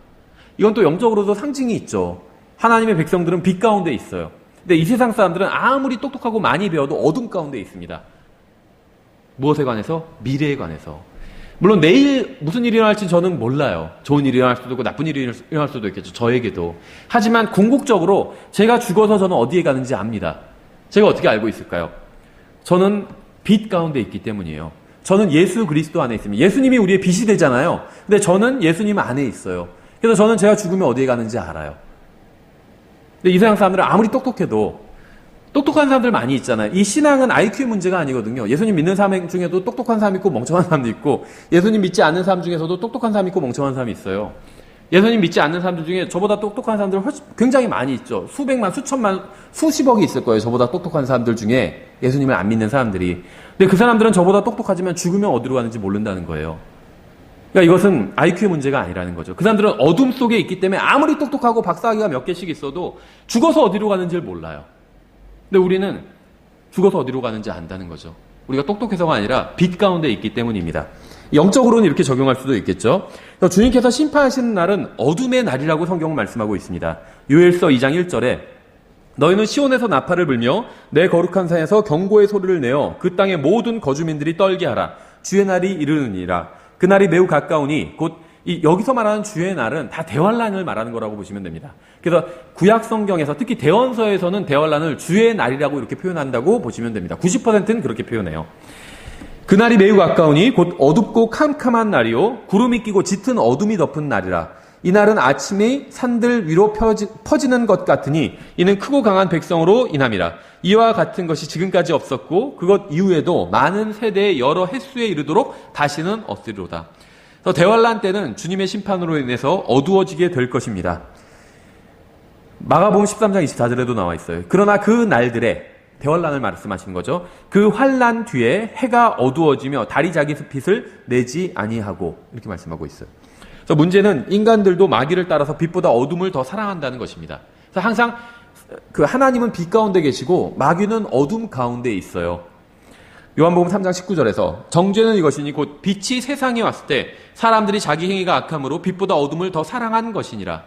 이건 또 영적으로도 상징이 있죠. 하나님의 백성들은 빛 가운데 있어요. 근데 이 세상 사람들은 아무리 똑똑하고 많이 배워도 어둠 가운데 있습니다. 무엇에 관해서? 미래에 관해서. 물론 내일 무슨 일이 일어날지 저는 몰라요. 좋은 일이 일어날 수도 있고 나쁜 일이 일어날 수도 있겠죠. 저에게도. 하지만 궁극적으로 제가 죽어서 저는 어디에 가는지 압니다. 제가 어떻게 알고 있을까요? 저는 빛 가운데 있기 때문이에요. 저는 예수 그리스도 안에 있습니다. 예수님이 우리의 빛이 되잖아요. 근데 저는 예수님 안에 있어요. 그래서 저는 제가 죽으면 어디에 가는지 알아요. 근데 이 세상 사람들은 아무리 똑똑해도 똑똑한 사람들 많이 있잖아요. 이 신앙은 IQ 문제가 아니거든요. 예수님 믿는 사람 중에도 똑똑한 사람 있고 멍청한 사람도 있고, 예수님 믿지 않는 사람 중에서도 똑똑한 사람 있고 멍청한 사람이 있어요. 예수님 믿지 않는 사람들 중에 저보다 똑똑한 사람들 굉장히 많이 있죠. 수백만, 수천만, 수십억이 있을 거예요. 저보다 똑똑한 사람들 중에 예수님을 안 믿는 사람들이. 근데 그 사람들은 저보다 똑똑하지만 죽으면 어디로 가는지 모른다는 거예요. 그러니까 이것은 IQ의 문제가 아니라는 거죠. 그 사람들은 어둠 속에 있기 때문에 아무리 똑똑하고 박사학위가 몇 개씩 있어도 죽어서 어디로 가는지를 몰라요. 근데 우리는 죽어서 어디로 가는지 안다는 거죠. 우리가 똑똑해서가 아니라 빛 가운데 있기 때문입니다. 영적으로는 이렇게 적용할 수도 있겠죠. 주님께서 심판하시는 날은 어둠의 날이라고 성경은 말씀하고 있습니다. 요엘서 2장 1절에 너희는 시온에서 나팔을 불며 내 거룩한 산에서 경고의 소리를 내어 그 땅의 모든 거주민들이 떨게 하라. 주의 날이 이르느니라. 그 날이 매우 가까우니 곧 여기서 말하는 주의 날은 다 대환란을 말하는 거라고 보시면 됩니다. 그래서 구약 성경에서 특히 대언서에서는 대환란을 주의 날이라고 이렇게 표현한다고 보시면 됩니다. 90%는 그렇게 표현해요. 그날이 매우 가까우니 곧 어둡고 캄캄한 날이요 구름이 끼고 짙은 어둠이 덮은 날이라. 이 날은 아침이 산들 위로 퍼지는 것 같으니 이는 크고 강한 백성으로 인함이라. 이와 같은 것이 지금까지 없었고 그것 이후에도 많은 세대의 여러 횟수에 이르도록 다시는 없으리로다. 대환란 때는 주님의 심판으로 인해서 어두워지게 될 것입니다. 마가복음 13장 24절에도 나와 있어요. 그러나 그 날들에 대환란을 말씀하시는 거죠. 그 환란 뒤에 해가 어두워지며 달이 자기 빛을 내지 아니하고 이렇게 말씀하고 있어요. 그래서 문제는 인간들도 마귀를 따라서 빛보다 어둠을 더 사랑한다는 것입니다. 그래서 항상 그 하나님은 빛 가운데 계시고 마귀는 어둠 가운데 있어요. 요한복음 3장 19절에서 정죄는 이것이니 곧 빛이 세상에 왔을 때 사람들이 자기 행위가 악함으로 빛보다 어둠을 더 사랑한 것이니라.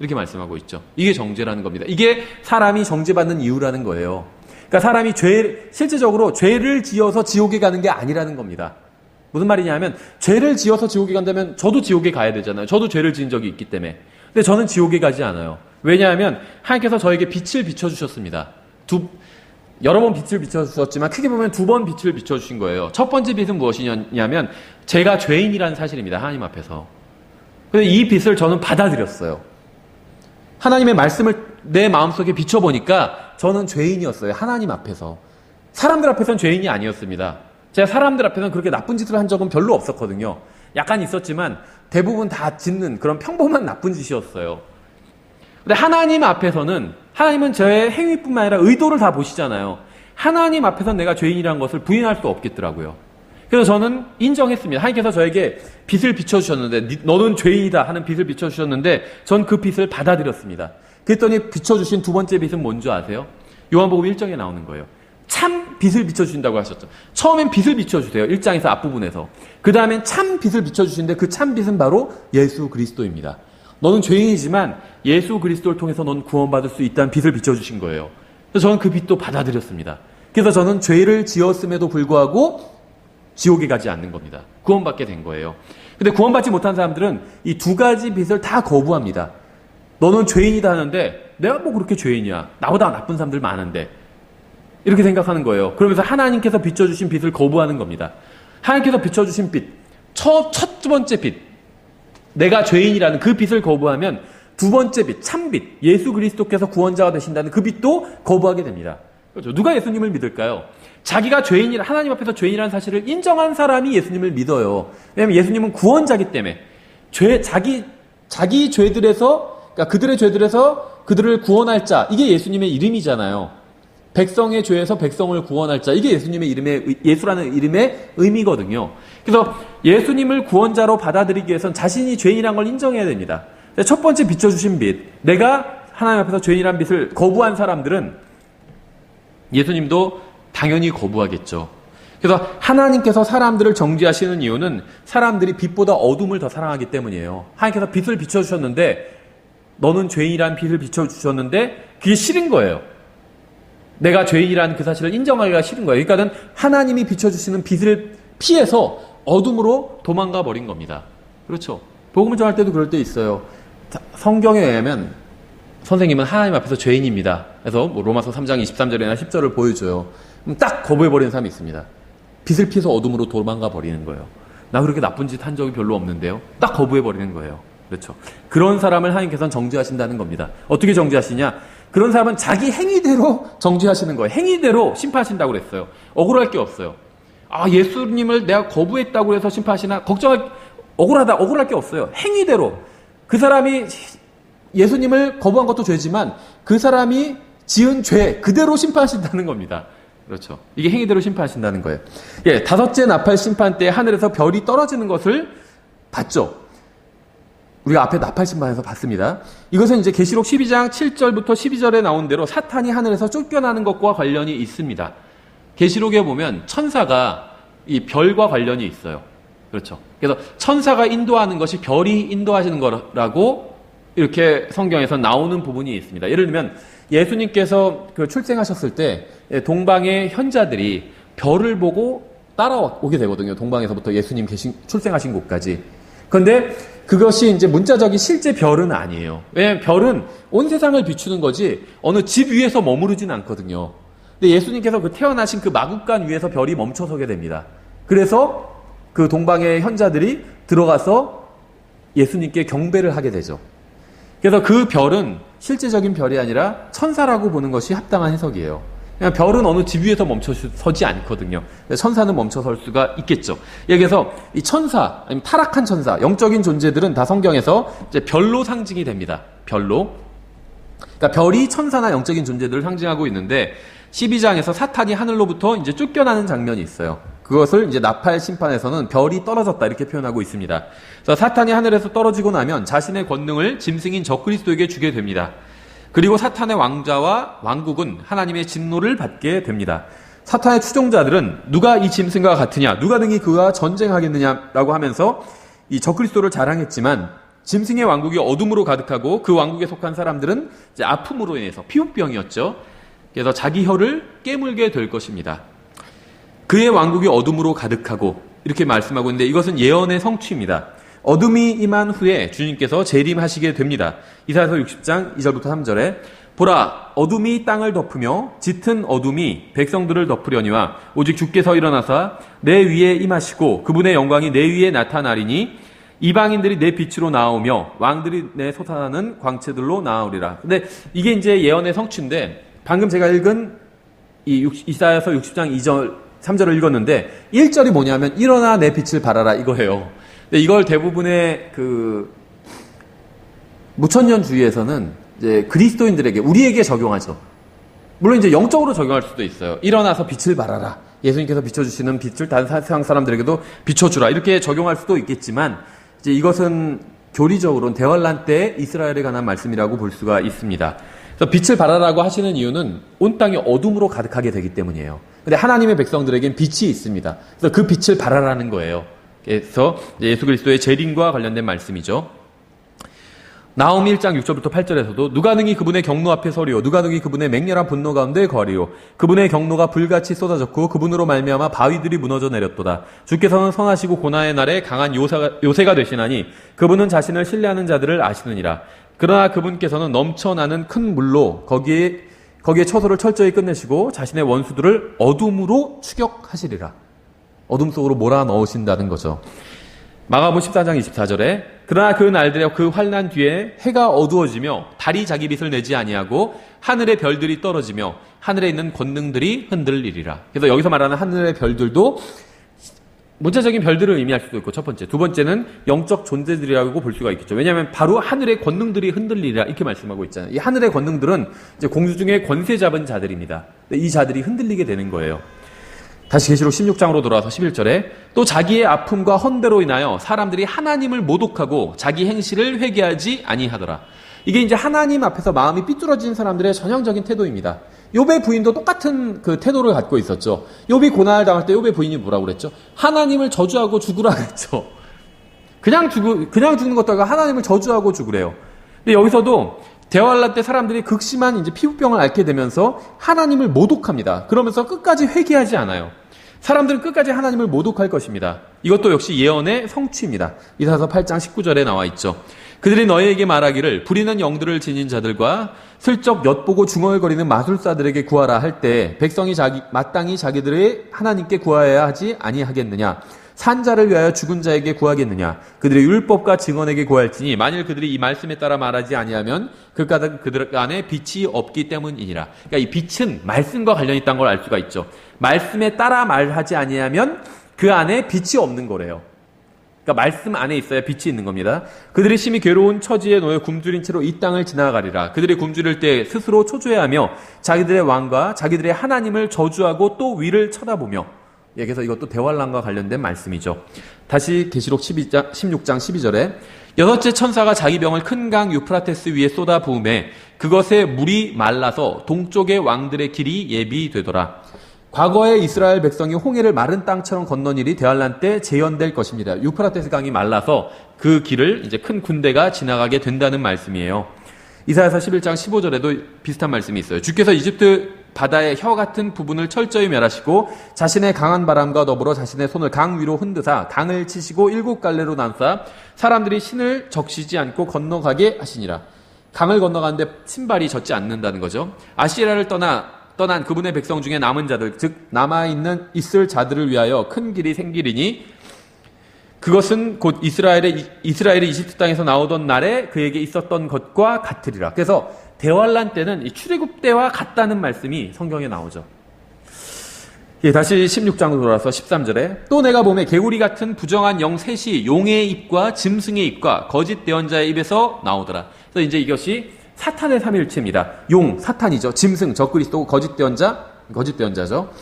이렇게 말씀하고 있죠. 이게 정죄라는 겁니다. 이게 사람이 정죄받는 이유라는 거예요. 그러니까 사람이 실제적으로 죄를 지어서 지옥에 가는 게 아니라는 겁니다. 무슨 말이냐면 죄를 지어서 지옥에 간다면 저도 지옥에 가야 되잖아요. 저도 죄를 지은 적이 있기 때문에. 근데 저는 지옥에 가지 않아요. 왜냐하면 하나님께서 저에게 빛을 비춰주셨습니다. 여러 번 빛을 비춰주셨지만 크게 보면 2번 빛을 비춰주신 거예요. 첫 번째 빛은 무엇이냐면 제가 죄인이라는 사실입니다. 하나님 앞에서. 근데 이 빛을 저는 받아들였어요. 하나님의 말씀을 내 마음속에 비춰보니까 저는 죄인이었어요. 하나님 앞에서. 사람들 앞에서는 죄인이 아니었습니다. 제가 사람들 앞에서는 그렇게 나쁜 짓을 한 적은 별로 없었거든요. 약간 있었지만 대부분 다 짓는 그런 평범한 나쁜 짓이었어요. 근데 하나님 앞에서는 하나님은 저의 행위뿐만 아니라 의도를 다 보시잖아요. 하나님 앞에서는 내가 죄인이라는 것을 부인할 수 없겠더라고요. 그래서 저는 인정했습니다. 하나님께서 저에게 빛을 비춰주셨는데 너는 죄인이다 하는 빛을 비춰주셨는데 전 그 빛을 받아들였습니다. 그랬더니 비춰주신 2번째 빛은 뭔지 아세요? 요한복음 1장에 나오는 거예요. 참 빛을 비춰주신다고 하셨죠. 처음엔 빛을 비춰주세요. 1장에서 앞부분에서. 그 다음엔 참 빛을 비춰주시는데 그 참 빛은 바로 예수 그리스도입니다. 너는 죄인이지만 예수 그리스도를 통해서 넌 구원받을 수 있다는 빛을 비춰주신 거예요. 그래서 저는 그 빛도 받아들였습니다. 그래서 저는 죄를 지었음에도 불구하고 지옥에 가지 않는 겁니다. 구원받게 된 거예요. 근데 구원받지 못한 사람들은 이 2가지 빛을 다 거부합니다. 너는 죄인이다 하는데 내가 뭐 그렇게 죄인이야. 나보다 나쁜 사람들 많은데. 이렇게 생각하는 거예요. 그러면서 하나님께서 비춰주신 빛을 거부하는 겁니다. 하나님께서 비춰주신 빛, 첫 번째 빛, 내가 죄인이라는 그 빛을 거부하면 2번째 빛, 참빛, 예수 그리스도께서 구원자가 되신다는 그 빛도 거부하게 됩니다. 그렇죠? 누가 예수님을 믿을까요? 자기가 죄인이라, 하나님 앞에서 죄인이라는 사실을 인정한 사람이 예수님을 믿어요. 왜냐하면 예수님은 구원자기 때문에 자기 죄들에서, 그러니까 그들의 죄들에서 그들을 구원할 자, 이게 예수님의 이름이잖아요. 백성의 죄에서 백성을 구원할 자, 이게 예수라는 이름의 의미거든요. 그래서 예수님을 구원자로 받아들이기 위해서는 자신이 죄인이라는 걸 인정해야 됩니다. 첫 번째 비춰주신 빛, 내가 하나님 앞에서 죄인이라는 빛을 거부한 사람들은 예수님도 당연히 거부하겠죠. 그래서 하나님께서 사람들을 정죄하시는 이유는 사람들이 빛보다 어둠을 더 사랑하기 때문이에요. 하나님께서 빛을 비춰주셨는데 너는 죄인이라는 빛을 비춰주셨는데 그게 싫은 거예요. 내가 죄인이라는 그 사실을 인정하기가 싫은 거예요. 그러니까는 하나님이 비춰주시는 빛을 피해서 어둠으로 도망가 버린 겁니다. 그렇죠. 복음을 전할 때도 그럴 때 있어요. 성경에 의하면 선생님은 하나님 앞에서 죄인입니다. 그래서 로마서 3장 23절이나 10절을 보여줘요. 그럼 딱 거부해버리는 사람이 있습니다. 빛을 피해서 어둠으로 도망가 버리는 거예요. 나 그렇게 나쁜 짓 한 적이 별로 없는데요. 딱 거부해버리는 거예요. 그렇죠. 그런 사람을 하나님께서는 정죄하신다는 겁니다. 어떻게 정죄하시냐? 그런 사람은 자기 행위대로 정죄하시는 거예요. 행위대로 심판하신다고 그랬어요. 억울할 게 없어요. 아, 예수님을 내가 거부했다고 해서 심판하시나? 억울할 게 없어요. 행위대로. 그 사람이 예수님을 거부한 것도 죄지만 그 사람이 지은 죄 그대로 심판하신다는 겁니다. 그렇죠. 이게 행위대로 심판하신다는 거예요. 예, 다섯째 나팔 심판 때 하늘에서 별이 떨어지는 것을 봤죠. 우리가 앞에 나팔 심판에서 봤습니다. 이것은 이제 계시록 12장 7절부터 12절에 나온 대로 사탄이 하늘에서 쫓겨나는 것과 관련이 있습니다. 계시록에 보면 천사가 이 별과 관련이 있어요. 그렇죠. 그래서 천사가 인도하는 것이 별이 인도하시는 거라고 이렇게 성경에서 나오는 부분이 있습니다. 예를 들면 예수님께서 출생하셨을 때 동방의 현자들이 별을 보고 따라오게 되거든요. 동방에서부터 예수님 출생하신 곳까지. 그런데 그것이 이제 문자적인 실제 별은 아니에요. 왜냐하면 별은 온 세상을 비추는 거지 어느 집 위에서 머무르진 않거든요. 근데 예수님께서 태어나신 그 마국간 위에서 별이 멈춰서게 됩니다. 그래서 그 동방의 현자들이 들어가서 예수님께 경배를 하게 되죠. 그래서 그 별은 실제적인 별이 아니라 천사라고 보는 것이 합당한 해석이에요. 그냥 별은 어느 집 위에서 멈춰서지 않거든요. 천사는 멈춰설 수가 있겠죠. 여기서 이 천사, 아니면 타락한 천사, 영적인 존재들은 다 성경에서 이제 별로 상징이 됩니다. 별로. 그러니까 별이 천사나 영적인 존재들을 상징하고 있는데 12장에서 사탄이 하늘로부터 이제 쫓겨나는 장면이 있어요. 그것을 이제 나팔 심판에서는 별이 떨어졌다 이렇게 표현하고 있습니다. 그래서 사탄이 하늘에서 떨어지고 나면 자신의 권능을 짐승인 적그리스도에게 주게 됩니다. 그리고 사탄의 왕자와 왕국은 하나님의 진노를 받게 됩니다. 사탄의 추종자들은 누가 이 짐승과 같으냐, 누가 능히 그와 전쟁하겠느냐라고 하면서 이 적그리스도를 자랑했지만 짐승의 왕국이 어둠으로 가득하고 그 왕국에 속한 사람들은 이제 아픔으로 인해서 피부병이었죠. 그래서 자기 혀를 깨물게 될 것입니다. 그의 왕국이 어둠으로 가득하고 이렇게 말씀하고 있는데 이것은 예언의 성취입니다. 어둠이 임한 후에 주님께서 재림하시게 됩니다. 이사야서 60장 2절부터 3절에 보라 어둠이 땅을 덮으며 짙은 어둠이 백성들을 덮으려니와 오직 주께서 일어나사 내 위에 임하시고 그분의 영광이 내 위에 나타나리니 이방인들이 내 빛으로 나오며 왕들이 내 솟아나는 광채들로 나오리라. 근데 이게 이제 예언의 성취인데 방금 제가 읽은 이사야서 60장 2절 3절을 읽었는데 1절이 뭐냐면 일어나 내 빛을 발하라 이거예요. 근데 이걸 대부분의 그 무천년주의에서는 이제 그리스도인들에게 우리에게 적용하죠. 물론 이제 영적으로 적용할 수도 있어요. 일어나서 빛을 발하라. 예수님께서 비춰주시는 빛을 다른 세상 사람들에게도 비춰주라. 이렇게 적용할 수도 있겠지만 이제 이것은 교리적으로는 대환란 때 이스라엘에 관한 말씀이라고 볼 수가 있습니다. 그래서 빛을 발하라고 하시는 이유는 온 땅이 어둠으로 가득하게 되기 때문이에요. 근데 하나님의 백성들에겐 빛이 있습니다. 그래서 그 빛을 발하라는 거예요. 그래서 예수 그리스도의 재림과 관련된 말씀이죠. 나홈 1장 6절부터 8절에서도 누가 능히 그분의 경로 앞에 서리요 누가 능히 그분의 맹렬한 분노 가운데 거리요 그분의 경로가 불같이 쏟아졌고 그분으로 말미암아 바위들이 무너져 내렸도다. 주께서는 선하시고 고난의 날에 강한 요새가 되시나니 그분은 자신을 신뢰하는 자들을 아시느니라. 그러나 그분께서는 넘쳐나는 큰 물로 거기에 처소를 철저히 끝내시고 자신의 원수들을 어둠으로 추격하시리라. 어둠 속으로 몰아넣으신다는 거죠. 마가복음 14장 24절에 그러나 그 날들에 그 환난 뒤에 해가 어두워지며 달이 자기 빛을 내지 아니하고 하늘의 별들이 떨어지며 하늘에 있는 권능들이 흔들리리라. 그래서 여기서 말하는 하늘의 별들도 문자적인 별들을 의미할 수도 있고 첫 번째, 두 번째는 영적 존재들이라고 볼 수가 있겠죠. 왜냐하면 바로 하늘의 권능들이 흔들리리라 이렇게 말씀하고 있잖아요. 이 하늘의 권능들은 이제 공주 중에 권세 잡은 자들입니다. 이 자들이 흔들리게 되는 거예요. 다시 계시록 16장으로 돌아와서 11절에 또 자기의 아픔과 헌대로 인하여 사람들이 하나님을 모독하고 자기 행실을 회개하지 아니하더라. 이게 이제 하나님 앞에서 마음이 삐뚤어진 사람들의 전형적인 태도입니다. 욥의 부인도 똑같은 그 태도를 갖고 있었죠. 욥이 고난을 당할 때 욥의 부인이 뭐라고 그랬죠? 하나님을 저주하고 죽으라 그랬죠. 그냥 죽는 것도 아니고 하나님을 저주하고 죽으래요. 근데 여기서도 대환란 때 사람들이 극심한 이제 피부병을 앓게 되면서 하나님을 모독합니다. 그러면서 끝까지 회개하지 않아요. 사람들은 끝까지 하나님을 모독할 것입니다. 이것도 역시 예언의 성취입니다. 이사야서 8장 19절에 나와 있죠. 그들이 너희에게 말하기를 부리는 영들을 지닌 자들과 슬쩍 엿보고 중얼거리는 마술사들에게 구하라 할 때 백성이 마땅히 자기들의 하나님께 구하여야 하지 아니하겠느냐. 산자를 위하여 죽은 자에게 구하겠느냐? 그들의 율법과 증언에게 구할지니 만일 그들이 이 말씀에 따라 말하지 아니하면 그들 안에 빛이 없기 때문이니라. 그러니까 이 빛은 말씀과 관련이 있다는 걸 알 수가 있죠. 말씀에 따라 말하지 아니하면 그 안에 빛이 없는 거래요. 그러니까 말씀 안에 있어야 빛이 있는 겁니다. 그들이 심히 괴로운 처지에 놓여 굶주린 채로 이 땅을 지나가리라. 그들이 굶주릴 때 스스로 초조해하며 자기들의 왕과 자기들의 하나님을 저주하고 또 위를 쳐다보며. 예, 그래서 이것도 대환란과 관련된 말씀이죠. 다시 계시록 16장 12절에 여섯째 천사가 자기 병을 큰 강 유프라테스 위에 쏟아 부음에 그것에 물이 말라서 동쪽의 왕들의 길이 예비되더라. 과거에 이스라엘 백성이 홍해를 마른 땅처럼 건넌 일이 대환란 때 재현될 것입니다. 유프라테스 강이 말라서 그 길을 이제 큰 군대가 지나가게 된다는 말씀이에요. 이사야서 11장 15절에도 비슷한 말씀이 있어요. 주께서 이집트 바다의 혀 같은 부분을 철저히 멸하시고 자신의 강한 바람과 더불어 자신의 손을 강 위로 흔드사 강을 치시고 7갈래로 나누사 사람들이 신을 적시지 않고 건너가게 하시니라. 강을 건너가는데 신발이 젖지 않는다는 거죠. 아시라를 떠난 그분의 백성 중에 남은 자들, 즉 있을 자들을 위하여 큰 길이 생기리니 그것은 곧 이스라엘이 이집트 땅에서 나오던 날에 그에게 있었던 것과 같으리라. 그래서 대환란 때는 이 출애굽 때와 같다는 말씀이 성경에 나오죠. 예, 다시 16장으로 돌아서 13절에 또 내가 보매 개구리 같은 부정한 영 셋이 용의 입과 짐승의 입과 거짓 대언자의 입에서 나오더라. 그래서 이제 이것이 사탄의 삼일체입니다. 용, 사탄이죠. 짐승, 적그리스도, 거짓 대언자죠.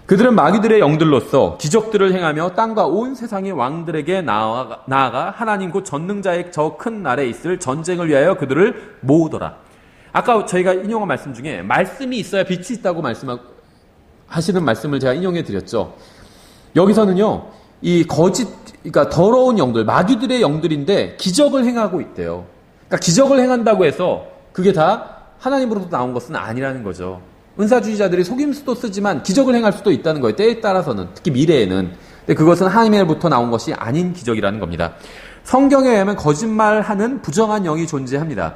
그들은 마귀들의 영들로서 기적들을 행하며 땅과 온 세상의 왕들에게 나아가 하나님 곧 전능자의 저 큰 날에 있을 전쟁을 위하여 그들을 모으더라. 아까 저희가 인용한 말씀 중에 말씀이 있어야 빛이 있다고 하시는 말씀을 제가 인용해 드렸죠. 여기서는요, 그러니까 더러운 영들, 마귀들의 영들인데 기적을 행하고 있대요. 그러니까 기적을 행한다고 해서 그게 다 하나님으로부터 나온 것은 아니라는 거죠. 은사주의자들이 속임수도 쓰지만 기적을 행할 수도 있다는 거예요. 때에 따라서는, 특히 미래에는. 근데 그것은 하나님으로부터 나온 것이 아닌 기적이라는 겁니다. 성경에 의하면 거짓말하는 부정한 영이 존재합니다.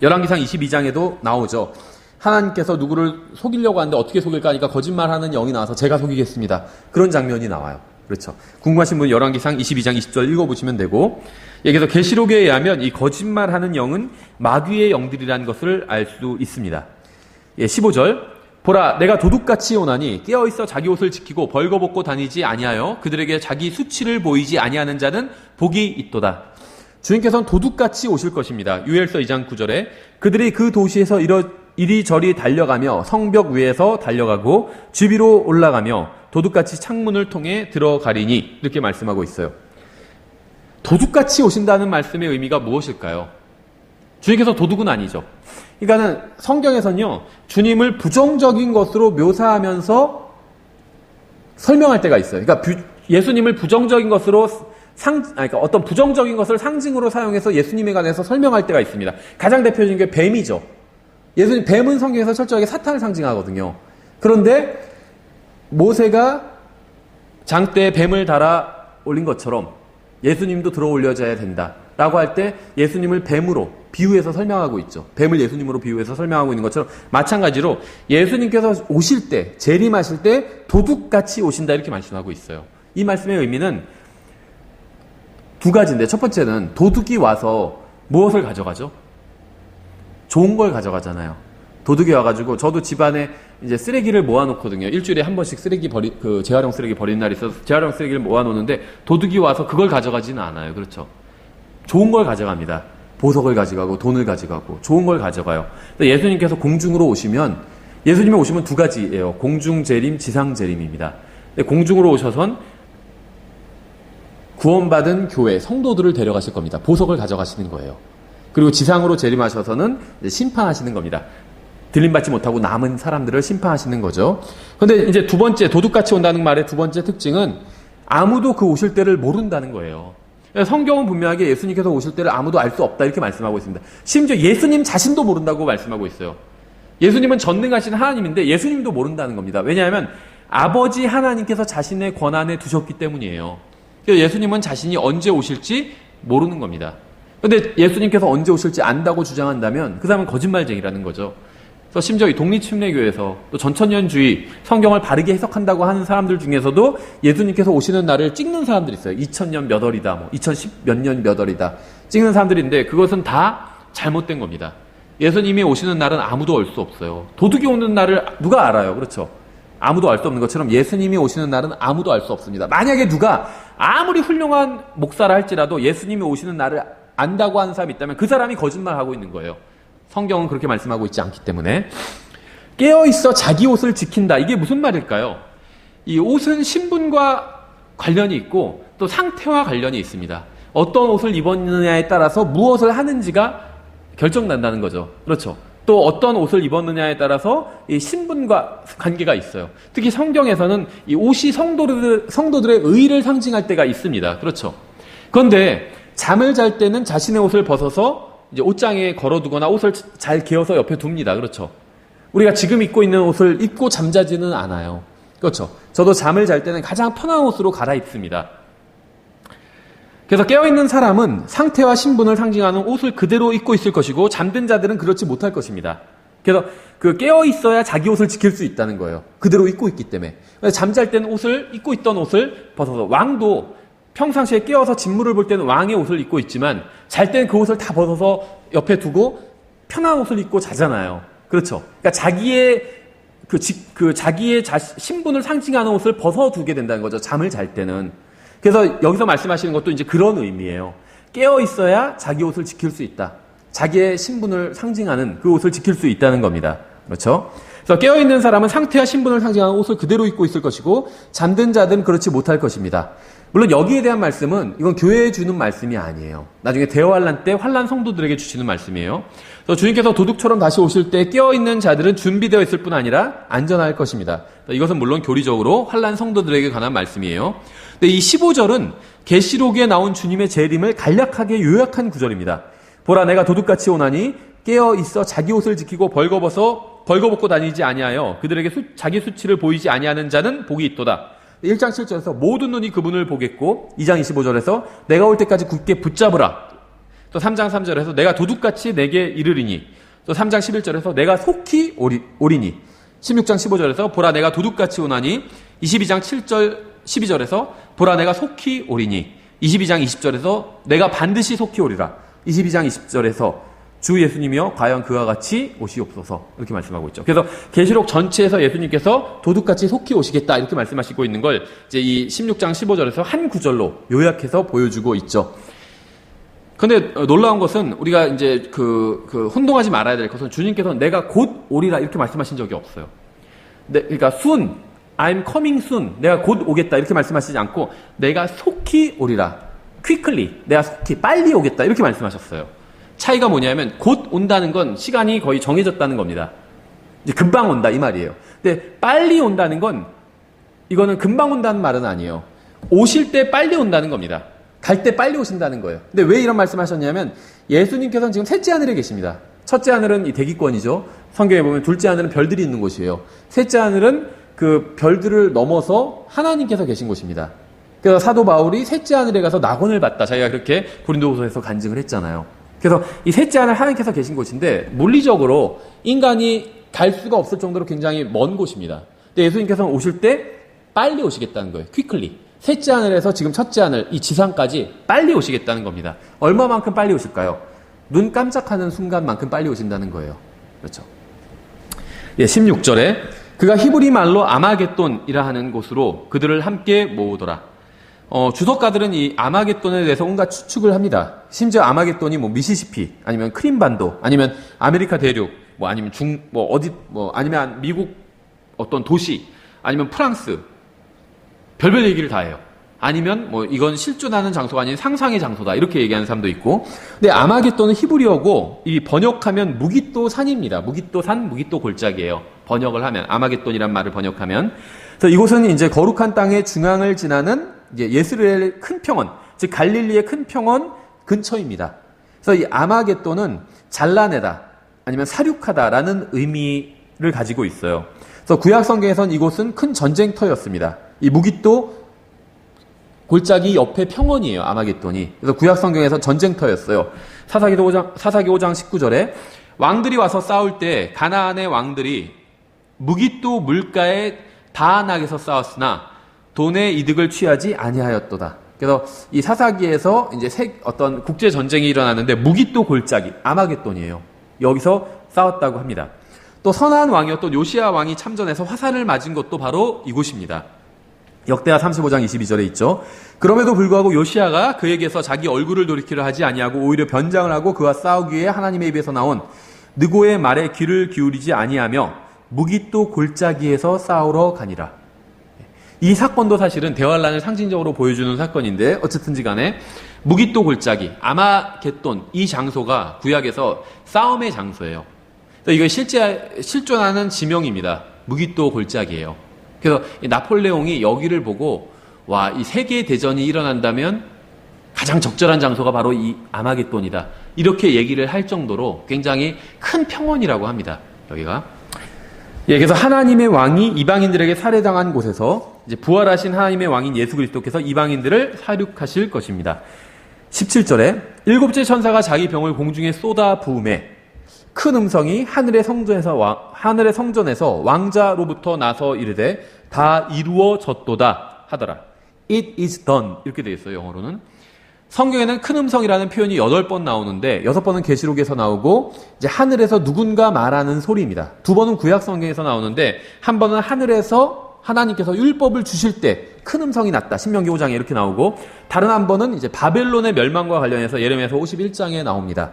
열왕기상 22장에도 나오죠. 하나님께서 누구를 속이려고 하는데 어떻게 속일까 하니까 거짓말하는 영이 나와서 제가 속이겠습니다. 그런 장면이 나와요. 그렇죠. 궁금하신 분 열왕기상 22장 20절 읽어보시면 되고, 여기서 계시록에 의하면 이 거짓말하는 영은 마귀의 영들이라는 것을 알 수 있습니다. 예, 15절 보라 내가 도둑같이 오나니 깨어있어 자기 옷을 지키고 벌거벗고 다니지 아니하여 그들에게 자기 수치를 보이지 아니하는 자는 복이 있도다. 주님께서는 도둑같이 오실 것입니다. 유엘서 2장 9절에 그들이 그 도시에서 이리저리 달려가며 성벽 위에서 달려가고 주위로 올라가며 도둑같이 창문을 통해 들어가리니 이렇게 말씀하고 있어요. 도둑같이 오신다는 말씀의 의미가 무엇일까요? 주님께서 도둑은 아니죠. 그러니까는 성경에서는요, 주님을 부정적인 것으로 묘사하면서 설명할 때가 있어요. 그러니까 예수님을 부정적인 것으로 그러니까 어떤 부정적인 것을 상징으로 사용해서 예수님에 관해서 설명할 때가 있습니다. 가장 대표적인 게 뱀이죠. 뱀은 성경에서 철저하게 사탄을 상징하거든요. 그런데 모세가 장대에 뱀을 달아 올린 것처럼 예수님도 들어 올려져야 된다라고 할 때 예수님을 뱀으로 비유해서 설명하고 있죠. 뱀을 예수님으로 비유해서 설명하고 있는 것처럼 마찬가지로 예수님께서 오실 때, 재림하실 때 도둑같이 오신다 이렇게 말씀하고 있어요. 이 말씀의 의미는 두 가지인데, 첫 번째는 도둑이 와서 무엇을 가져가죠? 좋은 걸 가져가잖아요. 도둑이 와가지고, 저도 집안에 이제 쓰레기를 모아놓거든요. 일주일에 한 번씩 재활용 쓰레기 버리는 날이 있어서 재활용 쓰레기를 모아놓는데, 도둑이 와서 그걸 가져가지는 않아요. 그렇죠? 좋은 걸 가져갑니다. 보석을 가져가고, 돈을 가져가고, 좋은 걸 가져가요. 예수님께서 공중으로 오시면, 예수님이 오시면 두 가지예요. 공중 재림, 지상 재림입니다. 공중으로 오셔선 구원받은 교회, 성도들을 데려가실 겁니다. 보석을 가져가시는 거예요. 그리고 지상으로 재림하셔서는 이제 심판하시는 겁니다. 들림받지 못하고 남은 사람들을 심판하시는 거죠. 그런데 이제 두 번째, 도둑같이 온다는 말의 두 번째 특징은 아무도 그 오실 때를 모른다는 거예요. 성경은 분명하게 예수님께서 오실 때를 아무도 알 수 없다 이렇게 말씀하고 있습니다. 심지어 예수님 자신도 모른다고 말씀하고 있어요. 예수님은 전능하신 하나님인데 예수님도 모른다는 겁니다. 왜냐하면 아버지 하나님께서 자신의 권한에 두셨기 때문이에요. 예수님은 자신이 언제 오실지 모르는 겁니다. 그런데 예수님께서 언제 오실지 안다고 주장한다면 그 사람은 거짓말쟁이라는 거죠. 또 심지어 이 독립침례교에서 또 전천년주의 성경을 바르게 해석한다고 하는 사람들 중에서도 예수님께서 오시는 날을 찍는 사람들이 있어요. 2000년 몇 월이다, 뭐 2010 몇 년 몇 월이다 찍는 사람들인데 그것은 다 잘못된 겁니다. 예수님이 오시는 날은 아무도 알 수 없어요. 도둑이 오는 날을 누가 알아요? 그렇죠? 아무도 알 수 없는 것처럼 예수님이 오시는 날은 아무도 알 수 없습니다. 만약에 누가 아무리 훌륭한 목사라 할지라도 예수님이 오시는 날을 안다고 하는 사람이 있다면 그 사람이 거짓말하고 있는 거예요. 성경은 그렇게 말씀하고 있지 않기 때문에. 깨어있어 자기 옷을 지킨다. 이게 무슨 말일까요? 이 옷은 신분과 관련이 있고 또 상태와 관련이 있습니다. 어떤 옷을 입었느냐에 따라서 무엇을 하는지가 결정난다는 거죠. 그렇죠. 또 어떤 옷을 입었느냐에 따라서 이 신분과 관계가 있어요. 특히 성경에서는 이 옷이 성도들의 의를 상징할 때가 있습니다. 그렇죠. 그런데 잠을 잘 때는 자신의 옷을 벗어서 이제 옷장에 걸어두거나 옷을 잘 개어서 옆에 둡니다. 그렇죠. 우리가 지금 입고 있는 옷을 입고 잠자지는 않아요. 그렇죠. 저도 잠을 잘 때는 가장 편한 옷으로 갈아입습니다. 그래서 깨어있는 사람은 상태와 신분을 상징하는 옷을 그대로 입고 있을 것이고 잠든 자들은 그렇지 못할 것입니다. 그래서 그 깨어있어야 자기 옷을 지킬 수 있다는 거예요. 그대로 입고 있기 때문에. 잠잘 때는 입고 있던 옷을 벗어서 왕도 평상시에 깨어서 진물을 볼 때는 왕의 옷을 입고 있지만 잘 때는 그 옷을 다 벗어서 옆에 두고 편한 옷을 입고 자잖아요. 그렇죠. 그러니까 자기의 신분을 상징하는 옷을 벗어두게 된다는 거죠. 잠을 잘 때는. 그래서 여기서 말씀하시는 것도 이제 그런 의미예요. 깨어 있어야 자기 옷을 지킬 수 있다. 자기의 신분을 상징하는 그 옷을 지킬 수 있다는 겁니다. 그렇죠? 그래서 깨어 있는 사람은 상태와 신분을 상징하는 옷을 그대로 입고 있을 것이고 잠든 자들은 그렇지 못할 것입니다. 물론 여기에 대한 말씀은 이건 교회에 주는 말씀이 아니에요. 나중에 대환란 때 환란 성도들에게 주시는 말씀이에요. 그래서 주님께서 도둑처럼 다시 오실 때 깨어있는 자들은 준비되어 있을 뿐 아니라 안전할 것입니다. 이것은 물론 교리적으로 환란 성도들에게 관한 말씀이에요. 근데 이 15절은 계시록에 나온 주님의 재림을 간략하게 요약한 구절입니다. 보라 내가 도둑같이 오나니 깨어 있어 자기 옷을 지키고 벌거벗고 다니지 아니하여 그들에게 자기 수치를 보이지 아니하는 자는 복이 있도다. 1장 7절에서 모든 눈이 그분을 보겠고 2장 25절에서 내가 올 때까지 굳게 붙잡으라. 또 3장 3절에서 내가 도둑같이 내게 이르리니. 또 3장 11절에서 내가 속히 오리니. 16장 15절에서 보라 내가 도둑같이 오나니. 22장 7절 12절에서 보라 내가 속히 오리니. 22장 20절에서 내가 반드시 속히 오리라. 22장 20절에서 주 예수님이여 과연 그와 같이 오시옵소서 이렇게 말씀하고 있죠. 그래서 계시록 전체에서 예수님께서 도둑같이 속히 오시겠다 이렇게 말씀하시고 있는 걸 이제 이 16장 15절에서 한 구절로 요약해서 보여주고 있죠. 근데 놀라운 것은 우리가 이제 혼동하지 말아야 될 것은 주님께서는 내가 곧 오리라 이렇게 말씀하신 적이 없어요. 그러니까 soon, I'm coming soon, 내가 곧 오겠다 이렇게 말씀하시지 않고 내가 속히 오리라, quickly, 내가 속히 빨리 오겠다 이렇게 말씀하셨어요. 차이가 뭐냐면 곧 온다는 건 시간이 거의 정해졌다는 겁니다. 이제 금방 온다 이 말이에요. 근데 빨리 온다는 건 이거는 금방 온다는 말은 아니에요. 오실 때 빨리 온다는 겁니다. 갈 때 빨리 오신다는 거예요. 근데 왜 이런 말씀하셨냐면 예수님께서는 지금 셋째 하늘에 계십니다. 첫째 하늘은 이 대기권이죠. 성경에 보면 둘째 하늘은 별들이 있는 곳이에요. 셋째 하늘은 그 별들을 넘어서 하나님께서 계신 곳입니다. 그래서 사도 바울이 셋째 하늘에 가서 낙원을 봤다. 자기가 그렇게 고린도후서에서 간증을 했잖아요. 그래서 이 셋째 하늘 하나님께서 계신 곳인데 물리적으로 인간이 갈 수가 없을 정도로 굉장히 먼 곳입니다. 근데 예수님께서는 오실 때 빨리 오시겠다는 거예요. quickly. 셋째 하늘에서 지금 첫째 하늘, 이 지상까지 빨리 오시겠다는 겁니다. 얼마만큼 빨리 오실까요? 눈 깜짝하는 순간만큼 빨리 오신다는 거예요. 그렇죠. 예, 16절에 그가 히브리 말로 아마겟돈이라 하는 곳으로 그들을 함께 모으더라. 주석가들은 이 아마겟돈에 대해서 온갖 추측을 합니다. 심지어 아마겟돈이 미시시피, 아니면 크림반도, 아니면 아메리카 대륙, 아니면 아니면 미국 어떤 도시, 아니면 프랑스, 별별 얘기를 다 해요. 아니면 이건 실존하는 장소가 아닌 상상의 장소다 이렇게 얘기하는 사람도 있고. 근데 아마겟돈은 히브리어고 이 번역하면 무깃도 산입니다. 무깃도 산, 무깃도 골짜기예요. 번역을 하면 아마겟돈이란 말을 번역하면. 그래서 이곳은 이제 거룩한 땅의 중앙을 지나는 이제 예스르엘의 큰 평원, 즉 갈릴리의 큰 평원 근처입니다. 그래서 이 아마겟돈은 잘라내다 아니면 사륙하다라는 의미를 가지고 있어요. 그래서 구약 성경에서는 이곳은 큰 전쟁터였습니다. 이 무깃도 골짜기 옆에 평원이에요. 아마겟돈이. 그래서 구약 성경에서 전쟁터였어요. 사사기 5장 19절에 왕들이 와서 싸울 때 가나안의 왕들이 무기또 물가에 다낙에서 싸웠으나 돈의 이득을 취하지 아니하였도다. 그래서 이 사사기에서 이제 어떤 국제 전쟁이 일어나는데 무기또 골짜기 아마겟돈이에요. 여기서 싸웠다고 합니다. 또 선한 왕이었던 요시야 왕이 참전해서 화살을 맞은 것도 바로 이곳입니다. 역대하 35장 22절에 있죠. 그럼에도 불구하고 요시야가 그에게서 자기 얼굴을 돌이키려 하지 아니하고 오히려 변장을 하고 그와 싸우기 위해 하나님의 입에서 나온 느고의 말에 귀를 기울이지 아니하며 무기또 골짜기에서 싸우러 가니라. 이 사건도 사실은 대환란을 상징적으로 보여주는 사건인데 어쨌든지 간에 무기또 골짜기, 아마겟돈 이 장소가 구약에서 싸움의 장소예요. 이게 실제 실존하는 지명입니다. 무기또 골짜기예요. 그래서 나폴레옹이 여기를 보고 와, 이 세계 대전이 일어난다면 가장 적절한 장소가 바로 이 아마겟돈이다. 이렇게 얘기를 할 정도로 굉장히 큰 평원이라고 합니다. 여기가. 예, 그래서 하나님의 왕이 이방인들에게 살해당한 곳에서 이제 부활하신 하나님의 왕인 예수 그리스도께서 이방인들을 사륙하실 것입니다. 17절에 일곱째 천사가 자기 병을 공중에 쏟아 부음에 큰 음성이 하늘의 성전에서 왕자로부터 나서 이르되 다 이루어졌도다 하더라. It is done 이렇게 되어 있어요. 영어로는. 성경에는 큰 음성이라는 표현이 8번 나오는데 6번은 계시록에서 나오고 이제 하늘에서 누군가 말하는 소리입니다. 2번은 구약 성경에서 나오는데 한 번은 하늘에서 하나님께서 율법을 주실 때 큰 음성이 났다. 신명기 5장에 이렇게 나오고 다른 한 번은 이제 바벨론의 멸망과 관련해서 예레미야서 51장에 나옵니다.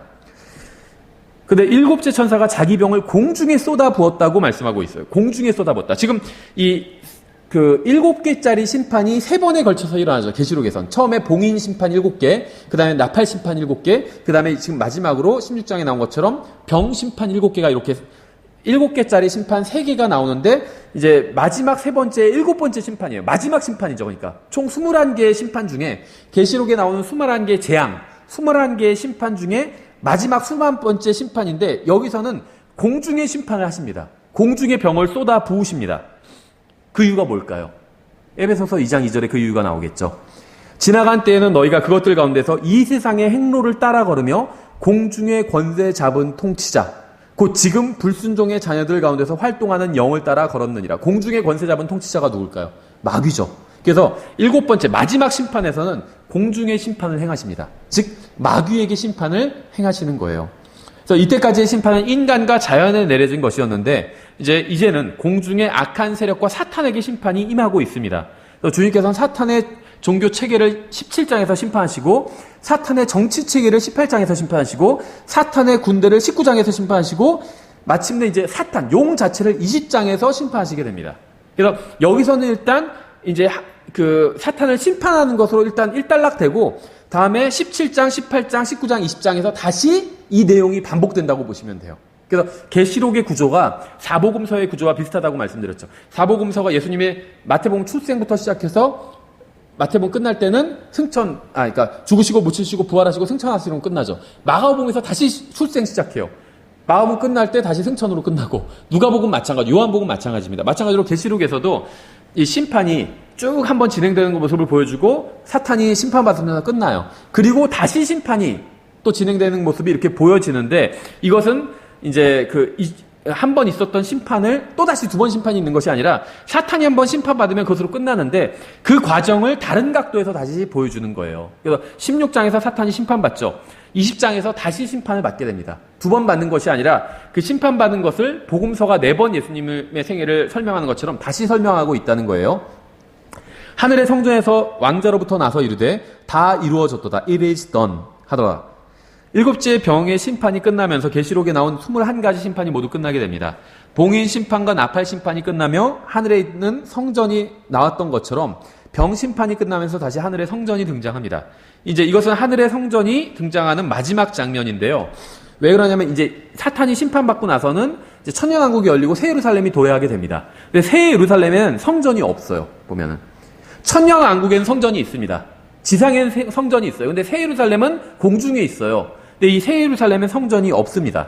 근데 일곱째 천사가 자기 병을 공중에 쏟아 부었다고 말씀하고 있어요. 공중에 쏟아 부었다. 지금 그 7개짜리 심판이 3번에 걸쳐서 일어나죠. 계시록에선. 처음에 봉인 심판 7개, 그 다음에 나팔 심판 7개, 그 다음에 지금 마지막으로 16장에 나온 것처럼 병 심판 7개가 이렇게 7개짜리 심판 3개가 나오는데 이제 마지막 3번째, 7번째 심판이에요. 마지막 심판이죠. 그러니까 총 21개의 심판 중에 계시록에 나오는 21개의 재앙, 21개의 심판 중에 마지막 21번째 심판인데 여기서는 공중의 심판을 하십니다. 공중의 병을 쏟아 부으십니다. 그 이유가 뭘까요? 에베소서 2장 2절에 그 이유가 나오겠죠. 지나간 때에는 너희가 그것들 가운데서 이 세상의 행로를 따라 걸으며 공중의 권세 잡은 통치자 곧 지금 불순종의 자녀들 가운데서 활동하는 영을 따라 걸었느니라. 공중의 권세 잡은 통치자가 누굴까요? 마귀죠. 그래서 7번째 마지막 심판에서는 공중의 심판을 행하십니다. 즉 마귀에게 심판을 행하시는 거예요. 그래서 이때까지의 심판은 인간과 자연에 내려진 것이었는데 이제는 공중의 악한 세력과 사탄에게 심판이 임하고 있습니다. 주님께서는 사탄의 종교 체계를 17장에서 심판하시고 사탄의 정치 체계를 18장에서 심판하시고 사탄의 군대를 19장에서 심판하시고 마침내 이제 사탄 용 자체를 20장에서 심판하시게 됩니다. 그래서 여기서는 일단 이제 그 사탄을 심판하는 것으로 일단 일단락되고 다음에 17장, 18장, 19장, 20장에서 다시 이 내용이 반복된다고 보시면 돼요. 그래서 계시록의 구조가 사복음서의 구조와 비슷하다고 말씀드렸죠. 사복음서가 예수님의 마태복음 출생부터 시작해서 마태복음 끝날 때는 그러니까 죽으시고 묻히시고 부활하시고 승천하시로 끝나죠. 마가복음에서 다시 출생 시작해요. 마가복음 끝날 때 다시 승천으로 끝나고 누가복음 마찬가지, 요한복음 마찬가지입니다. 마찬가지로 계시록에서도 이 심판이 쭉 한번 진행되는 모습을 보여주고 사탄이 심판받으면서 끝나요. 그리고 다시 심판이 또 진행되는 모습이 이렇게 보여지는데 이것은 이제 한 번 있었던 심판을 또 다시 2번 심판이 있는 것이 아니라 사탄이 한 번 심판받으면 그것으로 끝나는데 그 과정을 다른 각도에서 다시 보여주는 거예요. 그래서 16장에서 사탄이 심판받죠. 20장에서 다시 심판을 받게 됩니다. 2번 받는 것이 아니라 그 심판받은 것을 복음서가 4번 예수님의 생애를 설명하는 것처럼 다시 설명하고 있다는 거예요. 하늘의 성전에서 왕자로부터 나서 이르되 다 이루어졌도다. It is done 하더라. 7째 병의 심판이 끝나면서 계시록에 나온 21가지 심판이 모두 끝나게 됩니다. 봉인 심판과 나팔 심판이 끝나며 하늘에 있는 성전이 나왔던 것처럼 병 심판이 끝나면서 다시 하늘의 성전이 등장합니다. 이제 이것은 하늘의 성전이 등장하는 마지막 장면인데요. 왜 그러냐면 이제 사탄이 심판받고 나서는 이제 천년왕국이 열리고 새 예루살렘이 도래하게 됩니다. 근데 새 예루살렘에는 성전이 없어요. 보면은 천년왕국에는 성전이 있습니다. 지상에는 성전이 있어요. 근데 새 예루살렘은 공중에 있어요. 근데 이 새 예루살렘엔 성전이 없습니다.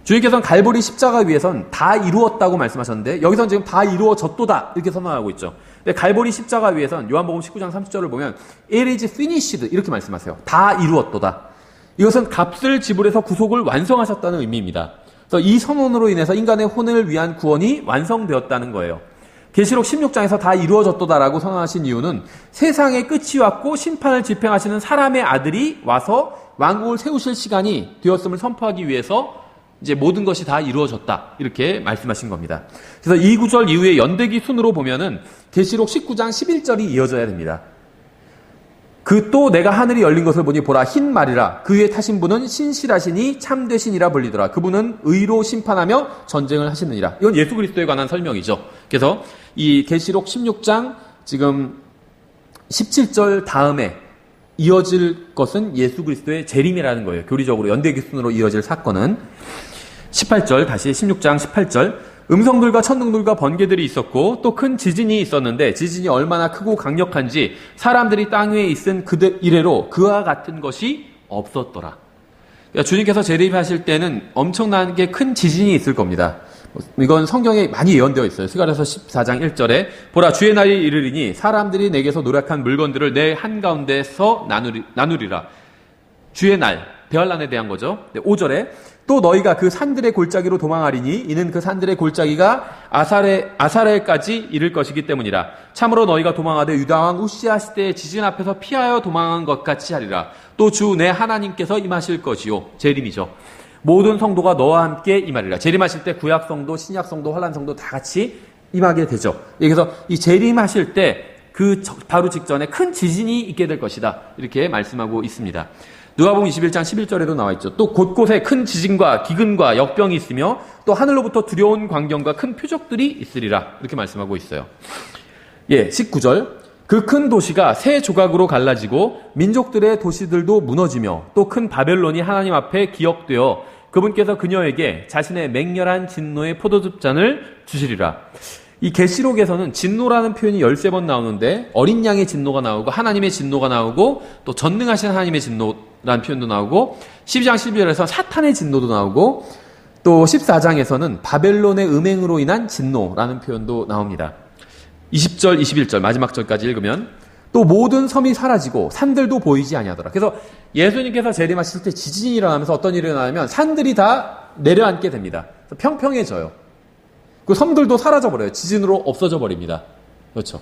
주님께서는 갈보리 십자가 위에선 다 이루었다고 말씀하셨는데 여기서는 지금 다 이루어졌도다 이렇게 선언하고 있죠. 근데 갈보리 십자가 위에선 요한복음 19장 30절을 보면 It is finished 이렇게 말씀하세요. 다 이루었도다. 이것은 값을 지불해서 구속을 완성하셨다는 의미입니다. 그래서 이 선언으로 인해서 인간의 혼을 위한 구원이 완성되었다는 거예요. 계시록 16장에서 다 이루어졌도다라고 선언하신 이유는 세상의 끝이 왔고 심판을 집행하시는 사람의 아들이 와서 왕국을 세우실 시간이 되었음을 선포하기 위해서 이제 모든 것이 다 이루어졌다, 이렇게 말씀하신 겁니다. 그래서 이 구절 이후에 연대기 순으로 보면은 계시록 19장 11절이 이어져야 됩니다. 그 또 내가 하늘이 열린 것을 보니 보라 흰 말이라 그 위에 타신 분은 신실하시니 참되시니라 불리더라. 그분은 의로 심판하며 전쟁을 하시느니라. 이건 예수 그리스도에 관한 설명이죠. 그래서 이 계시록 16장 지금 17절 다음에 이어질 것은 예수 그리스도의 재림이라는 거예요. 교리적으로 연대기 순으로 이어질 사건은 18절, 다시 16장 18절, 음성들과 천둥들과 번개들이 있었고 또 큰 지진이 있었는데 지진이 얼마나 크고 강력한지 사람들이 땅 위에 있은 그들 이래로 그와 같은 것이 없었더라. 그러니까 주님께서 재림하실 때는 엄청나게 큰 지진이 있을 겁니다. 이건 성경에 많이 예언되어 있어요. 스가랴서 14장 1절에 보라 주의 날이 이르리니 사람들이 내게서 노력한 물건들을 내 한가운데서 나누리라. 주의 날, 대환란에 대한 거죠. 5절에 또 너희가 그 산들의 골짜기로 도망하리니 이는 그 산들의 골짜기가 아사레까지 이를 것이기 때문이라. 참으로 너희가 도망하되 유다왕 우시아 시대의 지진 앞에서 피하여 도망한 것 같이 하리라. 또 주 내 하나님께서 임하실 것이요. 재림이죠. 모든 성도가 너와 함께 임하리라. 재림하실 때 구약 성도, 신약 성도, 환란 성도 다 같이 임하게 되죠. 그래서 이 재림하실 때 그 바로 직전에 큰 지진이 있게 될 것이다, 이렇게 말씀하고 있습니다. 누가복음 21장 11절에도 나와 있죠. 또 곳곳에 큰 지진과 기근과 역병이 있으며 또 하늘로부터 두려운 광경과 큰 표적들이 있으리라, 이렇게 말씀하고 있어요. 19절. 그 큰 도시가 세 조각으로 갈라지고 민족들의 도시들도 무너지며 또 큰 바벨론이 하나님 앞에 기억되어 그분께서 그녀에게 자신의 맹렬한 진노의 포도즙잔을 주시리라. 이 계시록에서는 진노라는 표현이 13번 나오는데 어린 양의 진노가 나오고 하나님의 진노가 나오고 또 전능하신 하나님의 진노라는 표현도 나오고 12장 12절에서 사탄의 진노도 나오고 또 14장에서는 바벨론의 음행으로 인한 진노라는 표현도 나옵니다. 20절, 21절 마지막 절까지 읽으면 또 모든 섬이 사라지고 산들도 보이지 아니하더라. 그래서 예수님께서 재림하실 때 지진이 일어나면서 어떤 일이 일어나면 산들이 다 내려앉게 됩니다. 평평해져요. 그 섬들도 사라져버려요. 지진으로 없어져 버립니다. 그렇죠.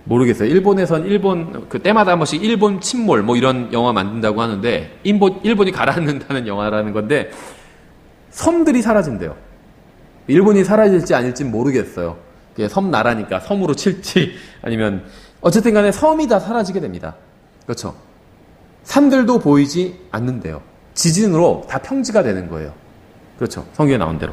모르겠어요. 일본에선 그 때마다 한 번씩 일본 침몰 뭐 이런 영화 만든다고 하는데 일본이 가라앉는다는 영화라는 건데 섬들이 사라진대요. 일본이 사라질지 아닐지 모르겠어요. 섬 나라니까 섬으로 칠지 아니면 어쨌든 간에 섬이 다 사라지게 됩니다. 그렇죠. 산들도 보이지 않는데요. 지진으로 다 평지가 되는 거예요. 그렇죠. 성경에 나온 대로.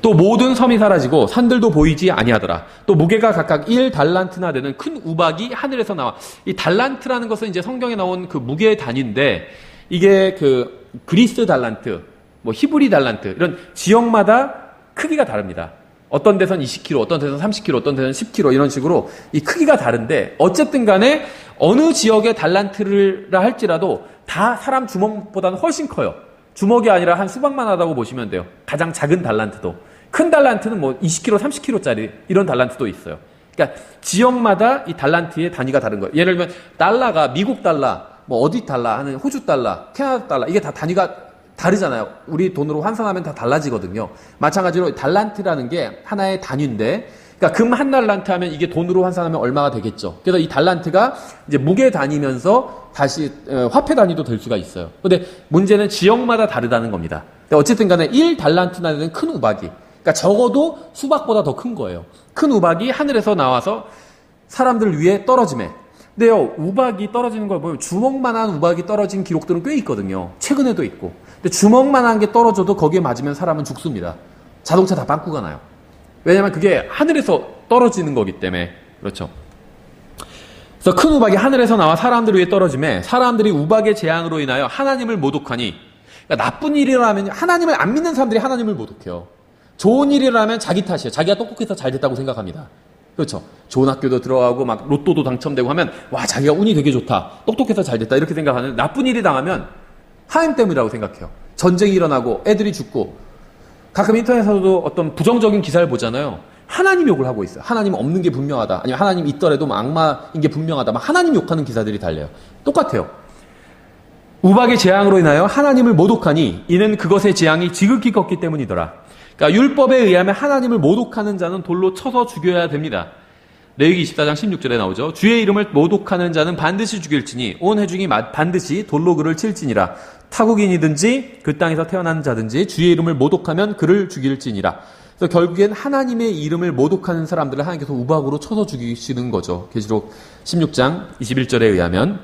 또 모든 섬이 사라지고 산들도 보이지 아니하더라. 또 무게가 각각 1달란트나 되는 큰 우박이 하늘에서 나와. 이 달란트라는 것은 이제 성경에 나온 그 무게의 단위인데 이게 그 그리스 달란트, 뭐 히브리 달란트 이런 지역마다 크기가 다릅니다. 어떤 데선 20kg, 어떤 데선 30kg, 어떤 데선 10kg 이런 식으로 이 크기가 다른데 어쨌든 간에 어느 지역의 달란트라 할지라도 다 사람 주먹보다는 훨씬 커요. 주먹이 아니라 한 수박만 하다고 보시면 돼요. 가장 작은 달란트도. 큰 달란트는 뭐 20kg, 30kg짜리 이런 달란트도 있어요. 그러니까 지역마다 이 달란트의 단위가 다른 거예요. 예를 들면 달러가 미국 달러, 뭐 어디 달러 하는 호주 달러, 캐나다 달러 이게 다 단위가 다르잖아요. 우리 돈으로 환산하면 다 달라지거든요. 마찬가지로 달란트라는 게 하나의 단위인데 그러니까 금 한 달란트 하면 이게 돈으로 환산하면 얼마가 되겠죠. 그래서 이 달란트가 이제 무게 단위면서 다시 화폐 단위도 될 수가 있어요. 근데 문제는 지역마다 다르다는 겁니다. 어쨌든 간에 1달란트나 되는 큰 우박이 그러니까 적어도 수박보다 더 큰 거예요. 큰 우박이 하늘에서 나와서 사람들 위에 떨어지매. 근데요, 우박이 떨어지는 걸 보면 주먹만한 우박이 떨어진 기록들은 꽤 있거든요. 최근에도 있고. 근데 주먹만한 게 떨어져도 거기에 맞으면 사람은 죽습니다. 자동차 다 빵꾸가 나요. 왜냐면 그게 하늘에서 떨어지는 거기 때문에. 그렇죠. 그래서 큰 우박이 하늘에서 나와 사람들 위에 떨어지매 사람들이 우박의 재앙으로 인하여 하나님을 모독하니 그러니까 나쁜 일이라면 하나님을 안 믿는 사람들이 하나님을 모독해요. 좋은 일이라면 자기 탓이에요. 자기가 똑똑해서 잘 됐다고 생각합니다. 그렇죠. 좋은 학교도 들어가고 막 로또도 당첨되고 하면 와 자기가 운이 되게 좋다. 똑똑해서 잘 됐다. 이렇게 생각하는 나쁜 일이 당하면 하나님 때문이라고 생각해요. 전쟁이 일어나고 애들이 죽고 가끔 인터넷에서도 어떤 부정적인 기사를 보잖아요. 하나님 욕을 하고 있어요. 하나님 없는 게 분명하다. 아니면 하나님 있더라도 악마인 게 분명하다. 막 하나님 욕하는 기사들이 달려요. 똑같아요. 우박의 재앙으로 인하여 하나님을 모독하니 이는 그것의 재앙이 지극히 컸기 때문이더라. 그러니까 율법에 의하면 하나님을 모독하는 자는 돌로 쳐서 죽여야 됩니다. 레위기 24장 16절에 나오죠. 주의 이름을 모독하는 자는 반드시 죽일지니 온 회중이 반드시 돌로 그를 칠지니라. 타국인이든지 그 땅에서 태어난 자든지 주의 이름을 모독하면 그를 죽일지니라. 그래서 결국엔 하나님의 이름을 모독하는 사람들을 하나님께서 우박으로 쳐서 죽이시는 거죠. 계시록 16장 21절에 의하면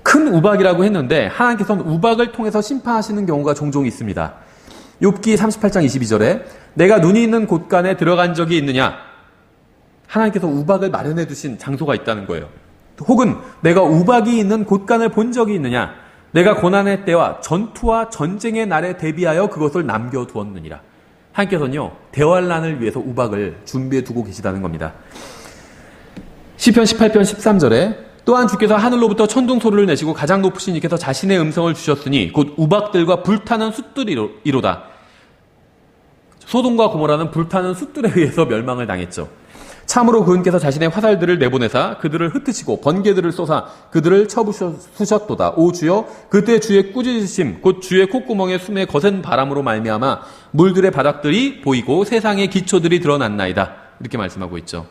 큰 우박이라고 했는데 하나님께서는 우박을 통해서 심판하시는 경우가 종종 있습니다. 욥기 38장 22절에 내가 눈이 있는 곳간에 들어간 적이 있느냐? 하나님께서 우박을 마련해 두신 장소가 있다는 거예요. 혹은 내가 우박이 있는 곳간을 본 적이 있느냐? 내가 고난의 때와 전투와 전쟁의 날에 대비하여 그것을 남겨두었느니라. 하나님께서는요, 대환란을 위해서 우박을 준비해 두고 계시다는 겁니다. 시편 18편 13절에 또한 주께서 하늘로부터 천둥 소리를 내시고 가장 높으신 이께서 자신의 음성을 주셨으니 곧 우박들과 불타는 숫들이로다. 소돔과 고모라는 불타는 숫들에 의해서 멸망을 당했죠. 참으로 그분께서 자신의 화살들을 내보내사 그들을 흩으시고 번개들을 쏘사 그들을 쳐부수셨도다. 오 주여, 그때 주의 꾸짖으심 곧 주의 콧구멍에 숨의 거센 바람으로 말미암아 물들의 바닥들이 보이고 세상의 기초들이 드러났나이다. 이렇게 말씀하고 있죠.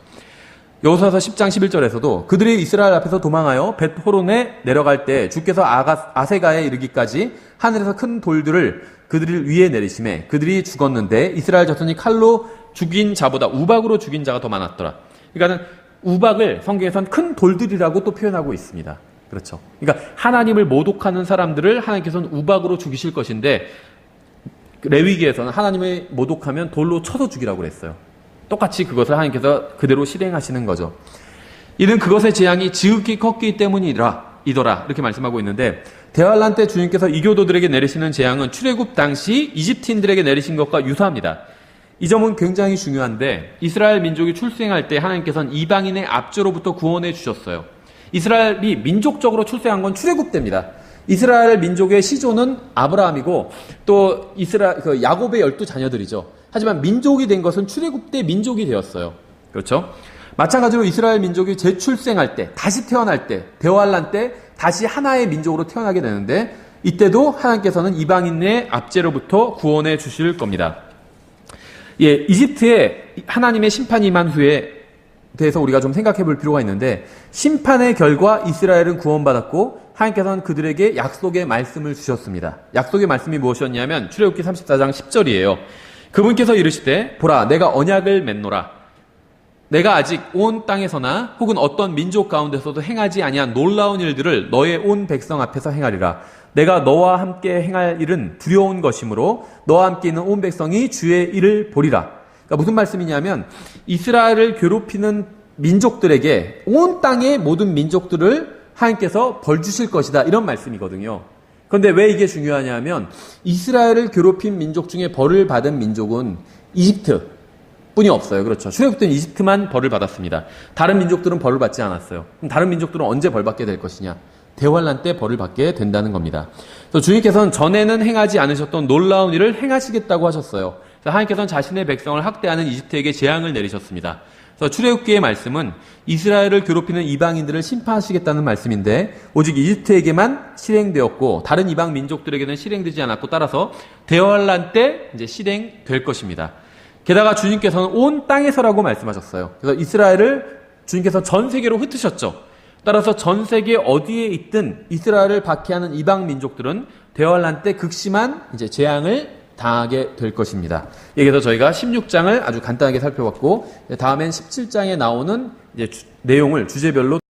여호수아서 10장 11절에서도 그들이 이스라엘 앞에서 도망하여 벳호론에 내려갈 때 주께서 아세가에 이르기까지 하늘에서 큰 돌들을 그들 위에 내리심에 그들이 죽었는데 이스라엘 자손이 칼로 죽인 자보다 우박으로 죽인 자가 더 많았더라. 그러니까는 우박을 성경에서는 큰 돌들이라고 또 표현하고 있습니다. 그렇죠. 그러니까 하나님을 모독하는 사람들을 하나님께서는 우박으로 죽이실 것인데 레위기에서는 하나님을 모독하면 돌로 쳐서 죽이라고 그랬어요. 똑같이 그것을 하나님께서 그대로 실행하시는 거죠. 이는 그것의 재앙이 지극히 컸기 때문이더라 이렇게 말씀하고 있는데 대환란 때 주님께서 이교도들에게 내리시는 재앙은 출애굽 당시 이집트인들에게 내리신 것과 유사합니다. 이 점은 굉장히 중요한데 이스라엘 민족이 출생할 때 하나님께서는 이방인의 압제로부터 구원해 주셨어요. 이스라엘이 민족적으로 출생한 건 출애굽 때입니다. 이스라엘 민족의 시조는 아브라함이고 또 야곱의 12자녀들이죠. 하지만 민족이 된 것은 출애굽 때 민족이 되었어요. 그렇죠? 마찬가지로 이스라엘 민족이 재출생할 때, 다시 태어날 때, 대환란 때 다시 하나의 민족으로 태어나게 되는데 이때도 하나님께서는 이방인의 압제로부터 구원해 주실 겁니다. 예, 이집트에 하나님의 심판이 임한 후에 대해서 우리가 좀 생각해 볼 필요가 있는데 심판의 결과 이스라엘은 구원받았고 하나님께서는 그들에게 약속의 말씀을 주셨습니다. 약속의 말씀이 무엇이었냐면 출애굽기 34장 10절이에요. 그분께서 이르시되 보라 내가 언약을 맺노라. 내가 아직 온 땅에서나 혹은 어떤 민족 가운데서도 행하지 아니한 놀라운 일들을 너의 온 백성 앞에서 행하리라. 내가 너와 함께 행할 일은 두려운 것이므로 너와 함께 있는 온 백성이 주의 일을 보리라. 그러니까 무슨 말씀이냐면 이스라엘을 괴롭히는 민족들에게 온 땅의 모든 민족들을 하나님께서 벌 주실 것이다. 이런 말씀이거든요. 그런데 왜 이게 중요하냐면 이스라엘을 괴롭힌 민족 중에 벌을 받은 민족은 이집트 뿐이 없어요. 그렇죠. 출애굽 때는 이집트만 벌을 받았습니다. 다른 민족들은 벌을 받지 않았어요. 그럼 다른 민족들은 언제 벌 받게 될 것이냐? 대환란 때 벌을 받게 된다는 겁니다. 그래서 주님께서는 전에는 행하지 않으셨던 놀라운 일을 행하시겠다고 하셨어요. 그래서 하나님께서는 자신의 백성을 학대하는 이집트에게 재앙을 내리셨습니다. 그래서 출애굽기의 말씀은 이스라엘을 괴롭히는 이방인들을 심판하시겠다는 말씀인데 오직 이집트에게만 실행되었고 다른 이방 민족들에게는 실행되지 않았고 따라서 대환란 때 이제 실행될 것입니다. 게다가 주님께서는 온 땅에서라고 말씀하셨어요. 그래서 이스라엘을 주님께서 전 세계로 흩으셨죠. 따라서 전 세계 어디에 있든 이스라엘을 박해하는 이방 민족들은 대환란 때 극심한 이제 재앙을 당하게 될 것입니다. 여기서 저희가 16장을 아주 간단하게 살펴봤고 다음엔 17장에 나오는 이제 내용을 주제별로